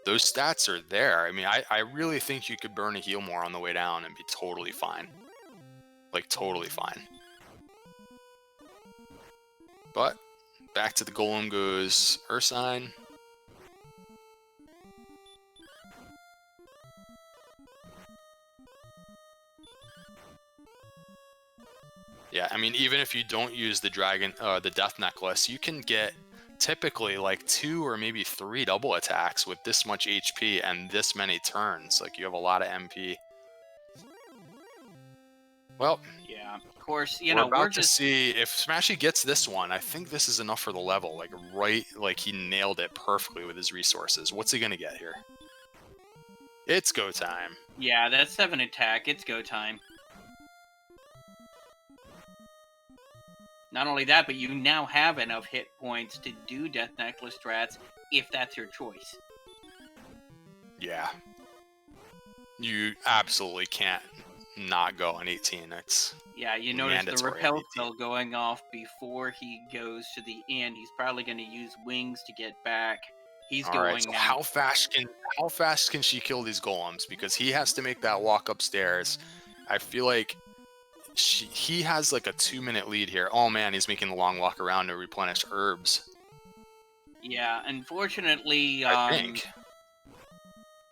Those stats are there. I mean, I really think you could burn a heal more on the way down and be totally fine. Like, totally fine. But back to the golem goes Ursine. Yeah, I mean, even if you don't use the the death necklace, you can get typically like 2 or maybe 3 double attacks with this much HP and this many turns. Like, you have a lot of MP. Well, Yeah, of course, we're we're about to just see if Smashy gets this one. I think this is enough for the level. Like he nailed it perfectly with his resources. What's he gonna get here? It's go time. yeah, that's 7 attack. It's go time. Not only that, but you now have enough hit points to do Death Necklace strats if that's your choice. Yeah. You absolutely can't not go on 18. It's Yeah, you notice the mandatory at repel 18. spell going off before he goes to the end. He's probably going to use wings to get back. He's All right. going So now. how fast can she kill these golems? Because he has to make that walk upstairs. I feel like he has like a 2-minute lead here. Oh man, he's making the long walk around to replenish herbs. Yeah, unfortunately, I think.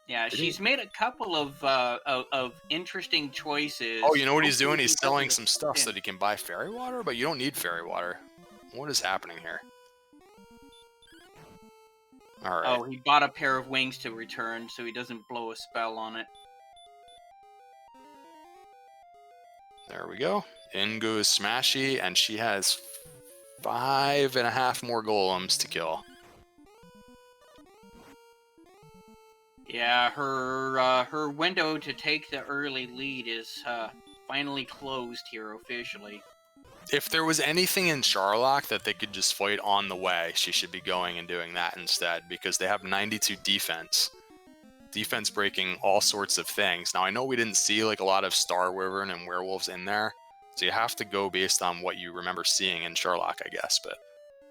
yeah, Did he? she's made a couple of interesting choices. Oh, you know what he's Hopefully doing? he He's selling doesn't some stuff so win. that he can buy fairy water, but you don't need fairy water. What is happening here? All right. Oh, he bought a pair of wings to return so he doesn't blow a spell on it. There we go. In goes Smashy, and she has 5.5 more golems to kill. Yeah, her window to take the early lead is finally closed here officially. If there was anything in Charlock that they could just fight on the way, she should be going and doing that instead, because they have 92 defense. Defense breaking all sorts of things. Now, I know we didn't see like a lot of Star Wyvern and werewolves in there, so you have to go based on what you remember seeing in Charlock, I guess. But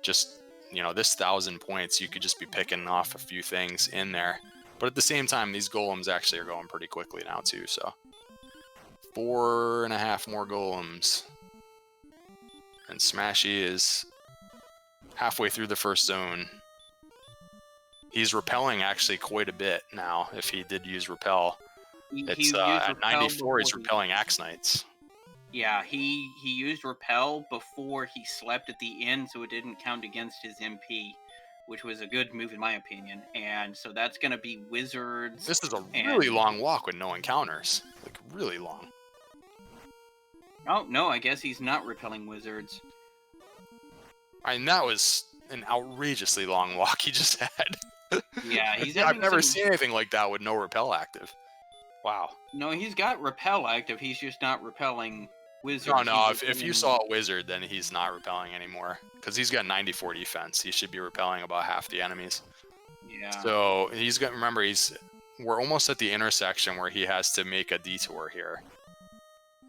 just, this 1,000 points, you could just be picking off a few things in there. But at the same time, these golems actually are going pretty quickly now too, so 4.5 more golems. And Smashy is halfway through the first zone. He's repelling actually quite a bit now, if he did use repel. He It's used at repel 94, he's before repelling Axe Knights. Yeah, he used repel before he slept at the end, so it didn't count against his MP, which was a good move in my opinion. And so that's gonna be wizards. This is a and really long walk with no encounters. Like, really long. oh no, I guess he's not repelling wizards. I mean, that was an outrageously long walk he just had. Yeah, he's I've having never some. seen anything like that with no repel active. Wow. No, he's got repel active. He's just not repelling wizards. Oh no, He's if you saw a wizard, then he's not repelling anymore. Because he's got 94 defense. He should be repelling about half the enemies. Yeah. So he's got, remember, we're almost at the intersection where he has to make a detour here.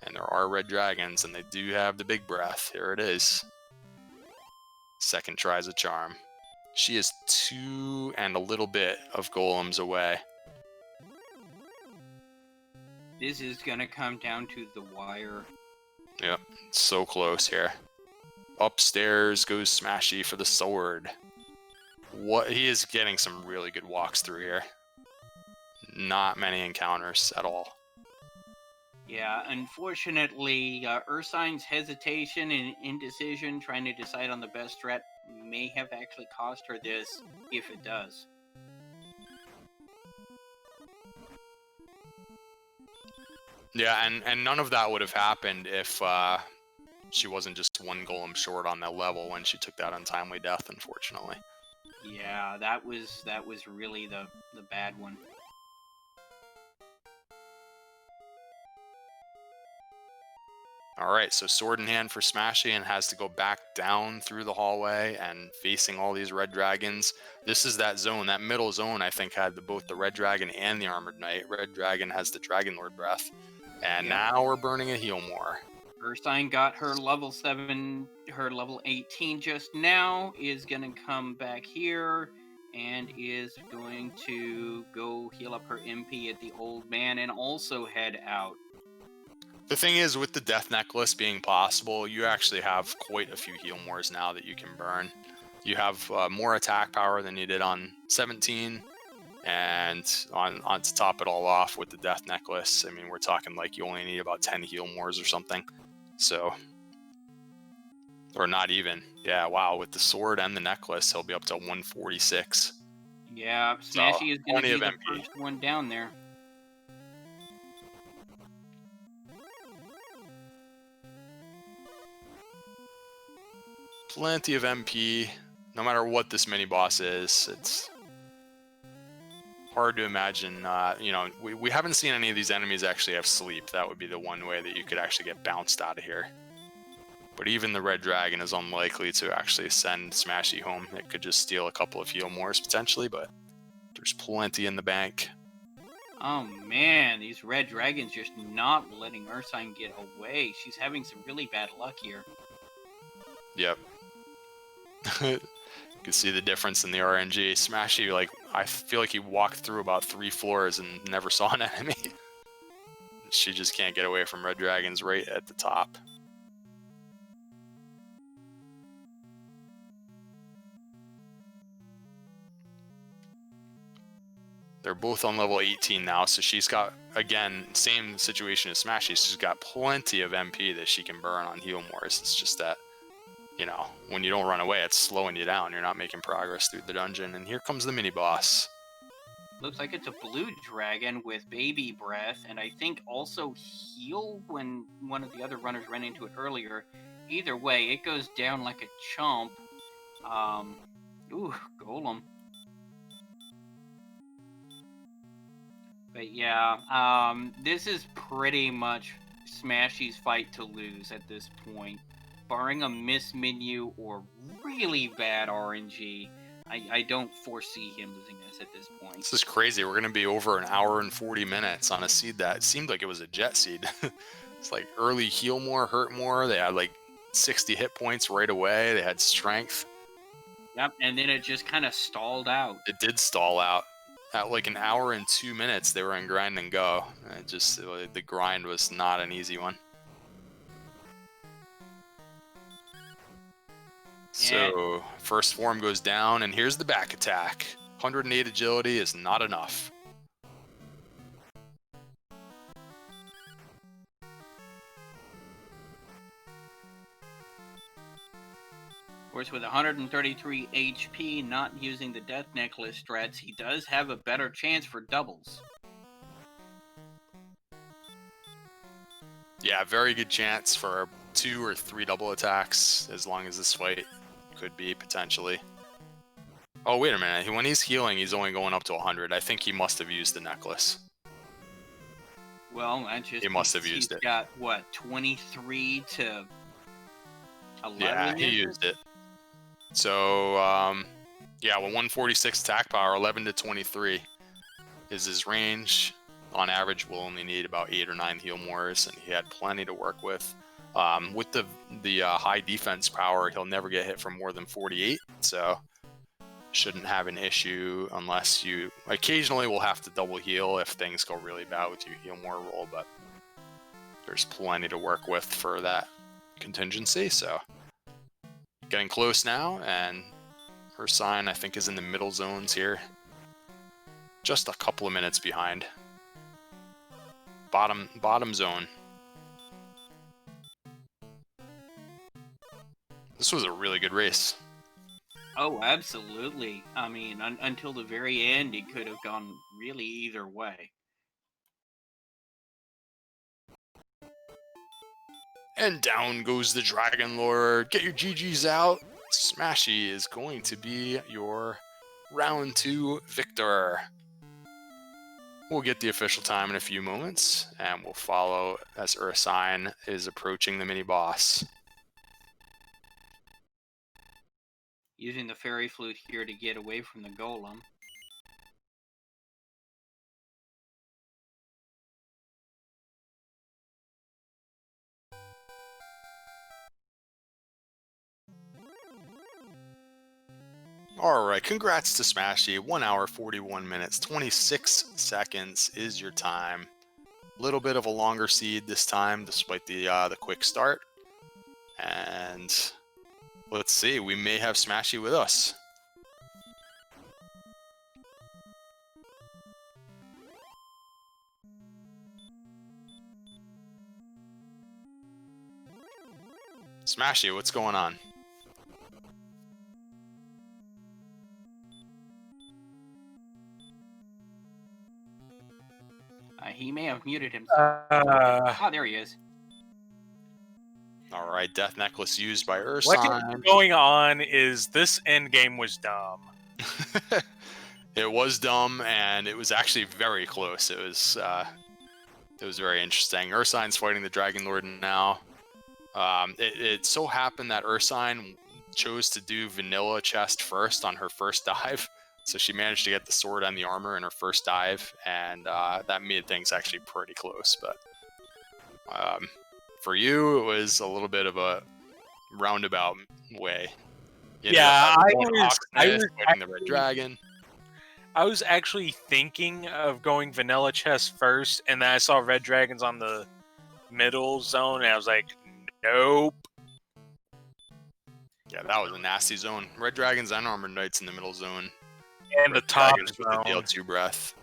And there are red dragons, and they do have the big breath. Here it is. Second tries a charm. She is 2 and a little bit of golems away. This is gonna come down to the wire. Yep, so close here. Upstairs goes Smashy for the sword. He is getting some really good walks through here. Not many encounters at all. Yeah, unfortunately, Ursine's hesitation and indecision trying to decide on the best strat may have actually cost her this, if it does. Yeah, and none of that would have happened if she wasn't just 1 golem short on that level when she took that untimely death, unfortunately. Yeah, that was really the bad one. Alright, so sword in hand for Smashy, and has to go back down through the hallway and facing all these red dragons. This is that zone, that middle zone, I think, had both the red dragon and the armored knight. Red dragon has the dragon lord breath. And now we're burning a heal more. Ursine got her level 7, her level 18 just now, is going to come back here and is going to go heal up her MP at the old man and also head out. The thing is, with the death necklace being possible, you actually have quite a few heal mores now that you can burn. You have more attack power than you did on 17, and on to top it all off with the death necklace, I mean, we're talking like you only need about 10 heal mores or something. So, or not even. Yeah, wow, with the sword and the necklace, he'll be up to 146. Yeah, So, Smashy is going to plenty be of the MP. first one down there. Plenty of MP. No matter what this mini boss is, it's hard to imagine. We haven't seen any of these enemies actually have sleep. That would be the one way that you could actually get bounced out of here. But even the red dragon is unlikely to actually send Smashy home. It could just steal a couple of heal mores potentially, but there's plenty in the bank. Oh man, these red dragons just not letting Ursine get away. She's having some really bad luck here. Yep. You can see the difference in the RNG. Smashy, like, I feel like he walked through about 3 floors and never saw an enemy. She just can't get away from red dragons right at the top. They're both on level 18 now, so she's got, again, same situation as Smashy. She's got plenty of MP that she can burn on heal mores. It's just that, when you don't run away, it's slowing you down. You're not making progress through the dungeon. And here comes the mini boss. Looks like it's a blue dragon with baby breath, and I think also heal when one of the other runners ran into it earlier. Either way, it goes down like a chomp. Ooh, golem. But yeah, this is pretty much Smashy's fight to lose at this point. Barring a miss menu or really bad RNG, I don't foresee him losing this at this point. This is crazy. We're going to be over an hour and 40 minutes on a seed that seemed like it was a jet seed. It's like early heal more, hurt more. They had like 60 hit points right away. They had strength. Yep, and then it just kind of stalled out. It did stall out. At like an hour and 2 minutes, they were in grind and go. The grind was not an easy one. So, first form goes down, and here's the back attack. 108 agility is not enough. Of course, with 133 HP, not using the Death Necklace strats, he does have a better chance for doubles. Yeah, very good chance for 2 or 3 double attacks, as long as this fight could be, potentially. Oh, wait a minute. When he's healing, he's only going up to 100. I think he must have used the necklace. Well, that just He must have used it. He's got, what, 23 to 11? Yeah, he used it. So, yeah, with 146 attack power, 11 to 23 is his range. On average, we'll only need about 8 or 9 heal mores, and he had plenty to work with. With the high defense power, he'll never get hit for more than 48, so shouldn't have an issue unless you... Occasionally, we'll have to double heal if things go really bad with your heal more roll, but there's plenty to work with for that contingency, so... Getting close now, and Ursine, I think, is in the middle zones here. Just a couple of minutes behind. Bottom zone. This was a really good race. Oh, absolutely. I mean, until the very end, it could have gone really either way. And down goes the Dragon Lord. Get your GGs out. Smashy is going to be your round 2 victor. We'll get the official time in a few moments, and we'll follow as Ursine is approaching the mini-boss. Using the fairy flute here to get away from the golem. All right, congrats to Smashy. 1 hour, 41 minutes, 26 seconds is your time. Little bit of a longer seed this time, despite the quick start. And let's see, we may have Smashy with us. Smashy, what's going on? He may have muted himself. Oh, there he is. All right, Death Necklace used by What's Ursine. going on is this end game was dumb. It was dumb, and it was actually very close. It was very interesting. Ursine's fighting the Dragon Lord now. It so happened that Ursine chose to do vanilla chest first on her first dive, so she managed to get the sword and the armor in her first dive, and that made things actually pretty close. But for you, it was a little bit of a roundabout way. You ended up Yeah, having I going to was fighting the Red Dragon. I was actually thinking of going vanilla chest first, and then I saw red dragons on the middle zone, and I was like, nope. Yeah, that was a nasty zone. Red Dragons and Armored Knights in the middle zone. And Red the top Dragons with the zone. DL2 breath.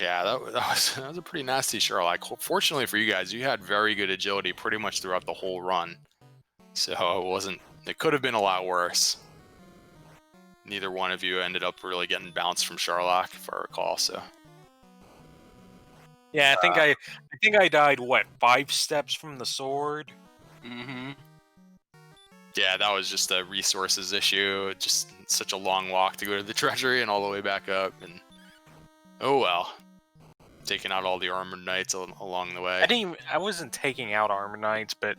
Yeah, that was a pretty nasty Sherlock. Fortunately for you guys, you had very good agility pretty much throughout the whole run. So it could have been a lot worse. Neither one of you ended up really getting bounced from Sherlock, if I recall, so. Yeah, I think I died, what, 5 steps from the sword? Mm-hmm. Yeah, that was just a resources issue. Just such a long walk to go to the treasury and all the way back up, and oh well. Taking out all the armored knights along the way. I wasn't taking out armor knights, but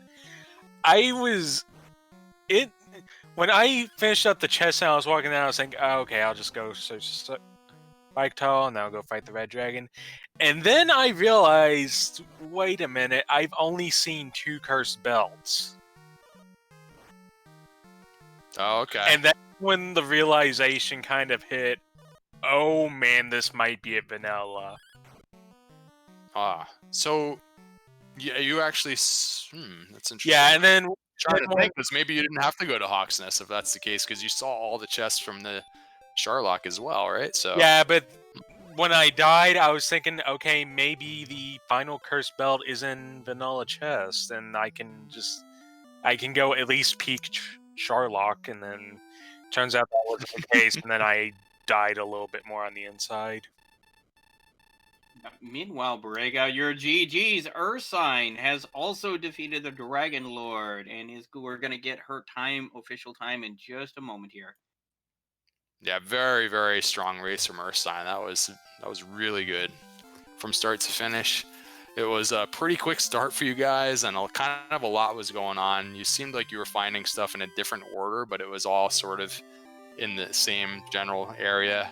when I finished up the chest and I was walking down, I was thinking, oh, okay, I'll just go search Spike Tall and then I'll go fight the Red Dragon. And then I realized, wait a minute, I've only seen 2 cursed belts. Oh, okay. And that's when the realization kind of hit, oh man, this might be a vanilla. So yeah, you actually. That's interesting. Yeah, and then Trying to think, because maybe you didn't have to go to Hawksnest if that's the case, because you saw all the chests from the Sherlock as well, right? So yeah, but when I died, I was thinking, okay, maybe the final cursed belt is in vanilla chest, and I can go at least peek Sherlock, and then turns out that wasn't the case, and then I died a little bit more on the inside. Meanwhile, Borrega, your GG's Ursine has also defeated the Dragon Lord, and we're gonna get her official time in just a moment here. yeah, very very strong race from Ursine. That was really good from start to finish. It was a pretty quick start for you guys, and kind of a lot was going on. You seemed like you were finding stuff in a different order, but it was all sort of in the same general area.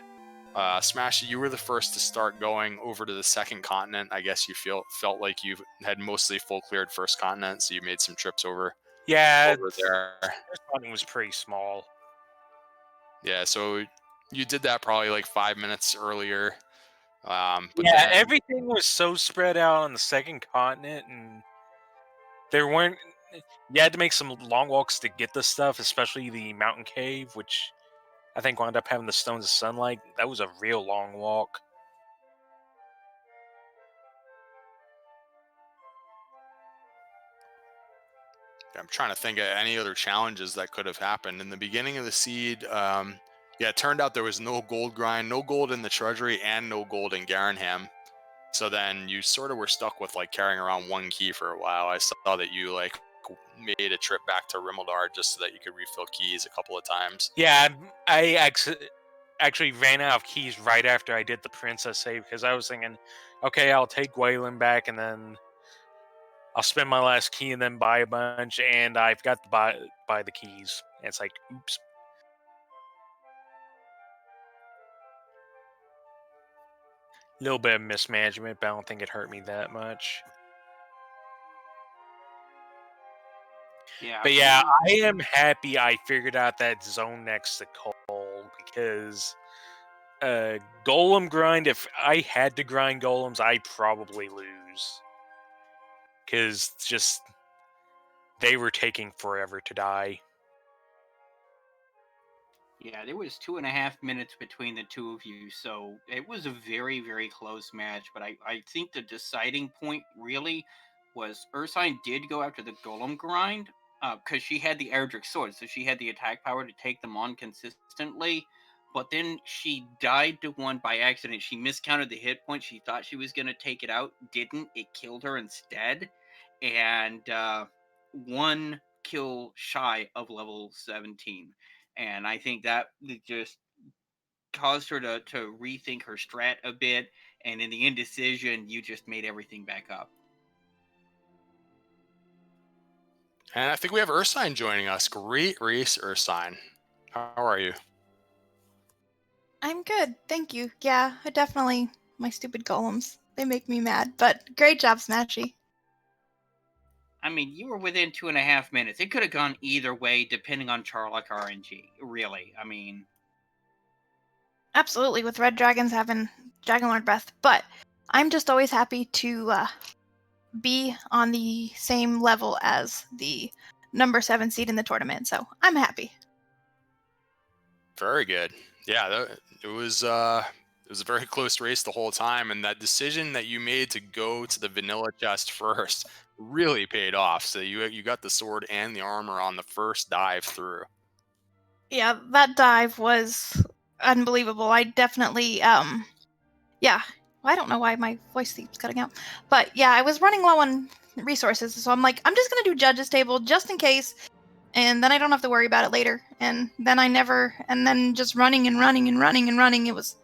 Smashy, you were the first to start going over to the second continent. I guess you felt like you had mostly full cleared first continent, so you made some trips over Yeah, there. this one was pretty small. Yeah, so you did that probably like 5 minutes earlier. But yeah, then everything was so spread out on the second continent, and there weren't. You had to make some long walks to get the stuff, especially the mountain cave, which I think wound up having the stones of sunlight. That was a real long walk. I'm trying to think of any other challenges that could have happened in the beginning of the seed. Yeah, it turned out there was no gold grind, no gold in the treasury, and no gold in Garanham. So then you sort of were stuck with like carrying around one key for a while. I saw that you like made a trip back to Rimmildar just so that you could refill keys a couple of times. Yeah, I actually ran out of keys right after I did the princess save because I was thinking, okay, I'll take Waylon back and then I'll spend my last key and then buy a bunch, and I forgot to buy the keys. And it's like, oops. A little bit of mismanagement, but I don't think it hurt me that much. Yeah, But yeah, really. I am happy I figured out that zone next to Cole because golem grind. If I had to grind golems, I'd probably lose because just they were taking forever to die. Yeah, there was 2.5 minutes between the two of you, so it was a very, very close match. But I think the deciding point really was Ursine did go after the Golem grind because she had the Erdrick sword, so she had the attack power to take them on consistently. But then she died to one by accident. She miscounted the hit point. She thought she was going to take it out, didn't. It killed her instead. And one kill shy of level 17. And I think that just caused her to rethink her strat a bit. And in the indecision, you just made everything back up. And I think we have Ursine joining us. Great race, Ursine. How are you? I'm good, thank you. Yeah, I definitely my stupid golems. They make me mad, but great job, Smashy. I mean, you were within 2.5 minutes. It could have gone either way, depending on Charlock RNG. Really, I mean, Absolutely, with red dragons having Dragonlord breath, but I'm just always happy to be on the same level as the number 7 seed in the tournament, so I'm happy. Very good. Yeah, it was a very close race the whole time, and that decision that you made to go to the vanilla chest first really paid off. So you got the sword and the armor on the first dive through. Yeah, that dive was unbelievable. I definitely yeah. I don't know why my voice keeps cutting out. But yeah, I was running low on resources, so I'm like, I'm just gonna do judges table just in case, and then I don't have to worry about it later. And then just running and running and running and running, it was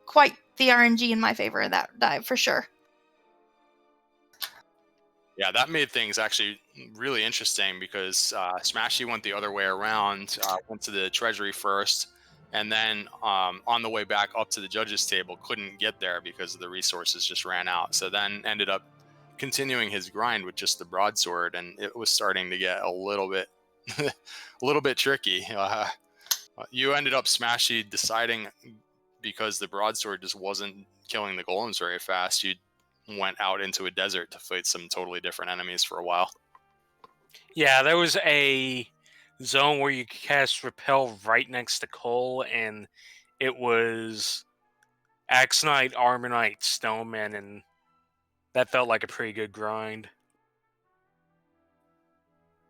quite the RNG in my favor of that dive for sure. Yeah, that made things actually really interesting because Smashy went the other way around, went to the treasury first, and then on the way back up to the judges table, couldn't get there because the resources just ran out. So then ended up continuing his grind with just the broadsword, and it was starting to get a little bit, a little bit tricky. You ended up Smashy deciding because the broadsword just wasn't killing the golems very fast. You went out into a desert to fight some totally different enemies for a while. Yeah, there was a zone where you could cast Repel right next to Cole, and it was Axe Knight, Armor Knight, Stoneman, and that felt like a pretty good grind.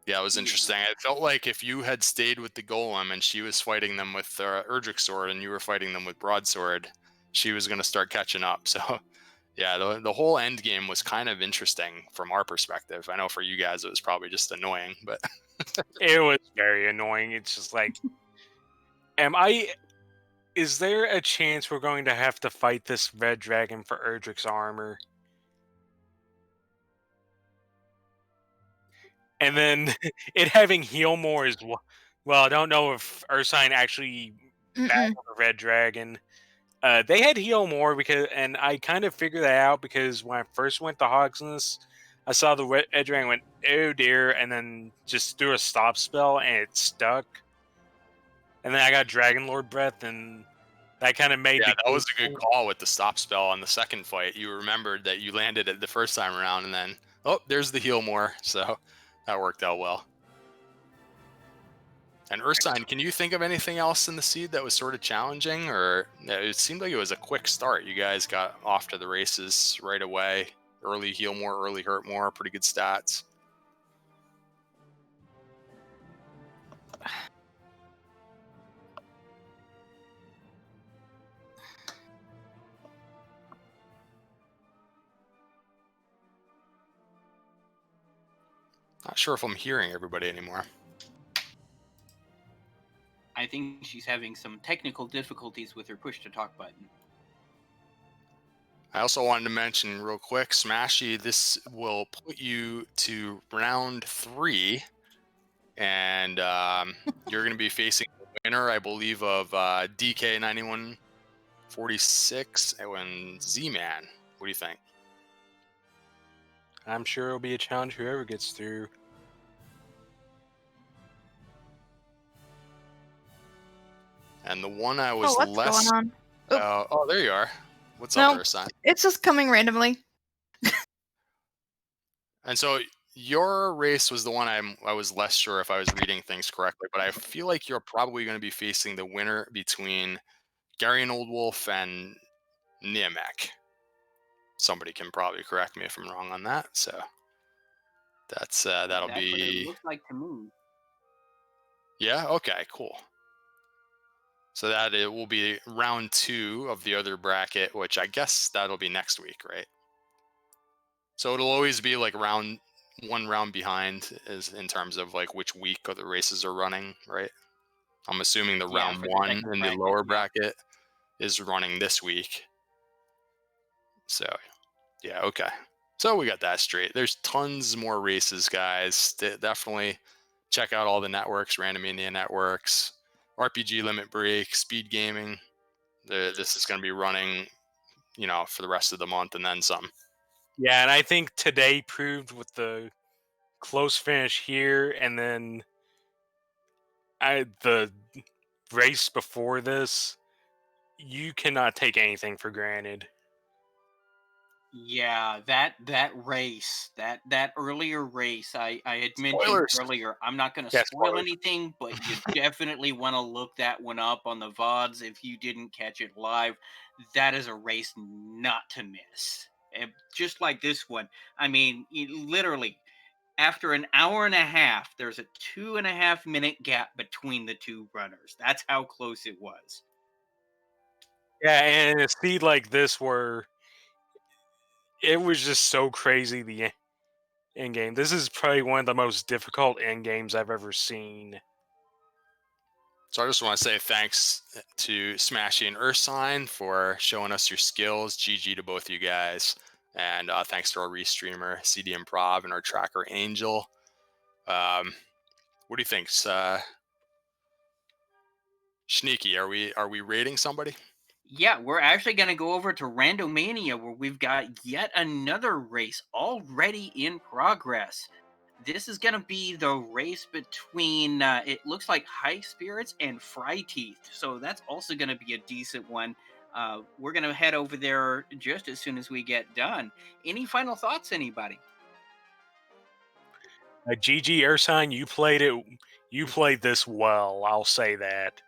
Yeah, it was interesting. It felt like if you had stayed with the golem and she was fighting them with Erdrick sword and you were fighting them with broadsword, she was going to start catching up. So yeah, the whole end game was kind of interesting from our perspective. I know for you guys it was probably just annoying, but It was very annoying. It's just like, is there a chance we're going to have to fight this red dragon for Erdrick's armor? And then it having heal more is well, I don't know if Ursine actually battled the red dragon. They had heal more and I kind of figured that out because when I first went to Hogsness, I saw the red dragon went, oh dear, and then just threw a stop spell and it stuck. And then I got Dragon Lord breath, and that kind of made yeah, the that was a good call with the stop spell on the second fight. You remembered that you landed it the first time around, and then there's the heal more, so that worked out well. And Ursine, can you think of anything else in the seed that was sort of challenging, or it seemed like it was a quick start? You guys got off to the races right away. Early heal more, early hurt more, pretty good stats. Not sure if I'm hearing everybody anymore. I think she's having some technical difficulties with her push to talk button. I also wanted to mention real quick, Smashy, this will put you to round 3, and you're going to be facing the winner, I believe, of DK9146 and Z-Man. What do you think? I'm sure it'll be a challenge whoever gets through. And the one I was what's less. going on? Oh, there you are. What's No. up, Ursine? It's just coming randomly. And so your race was the one I was less sure if I was reading things correctly, but I feel like you're probably going to be facing the winner between Gary and Old Wolf and Niamek. Somebody can probably correct me if I'm wrong on that. So that's that'll That's what it be. looks like to me. Yeah. Okay. Cool. So that it will be round 2 of the other bracket, which I guess that'll be next week, right? So it'll always be like one round behind is in terms of like which week of the races are running, right? I'm assuming the Yeah, round for the 1 second in the bracket, lower yeah. bracket is running this week. So yeah, okay. So we got that straight. There's tons more races, guys. Definitely check out all the networks, Randomizer networks, RPG Limit Break, Speed Gaming. This is going to be running, for the rest of the month and then some. Yeah, and I think today proved with the close finish here, and then the race before this, you cannot take anything for granted. Yeah, that race, that earlier race, I had mentioned Spoilers. earlier. I'm not going to Yeah, spoil spoilers. anything, but you definitely want to look that one up on the VODs if you didn't catch it live. That is a race not to miss. And just like this one, I mean, literally, after an hour and a half, there's a 2.5 minute gap between the two runners. That's how close it was. Yeah, and a speed like this where it was just so crazy, the end game. This is probably one of the most difficult end games I've ever seen. So I just want to say thanks to Smashy and Ursine for showing us your skills. GG to both you guys. And thanks to our restreamer, CD Improv, and our tracker, Angel. What do you think? Sneaky, are we rating somebody? Yeah, we're actually going to go over to Randomania where we've got yet another race already in progress. This is going to be the race between, it looks like High Spirits and Fry Teeth. So that's also going to be a decent one. We're going to head over there just as soon as we get done. Any final thoughts, anybody? GG Ursine, you played it. You played this well. I'll say that.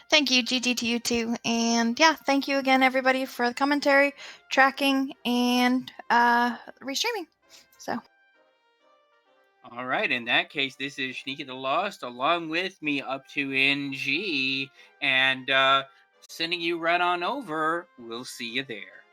Thank you, GG to you too. And yeah, thank you again, everybody, for the commentary, tracking, and restreaming. So. All right, in that case, this is Sneaky the Lost along with me up to NG and sending you right on over. We'll see you there.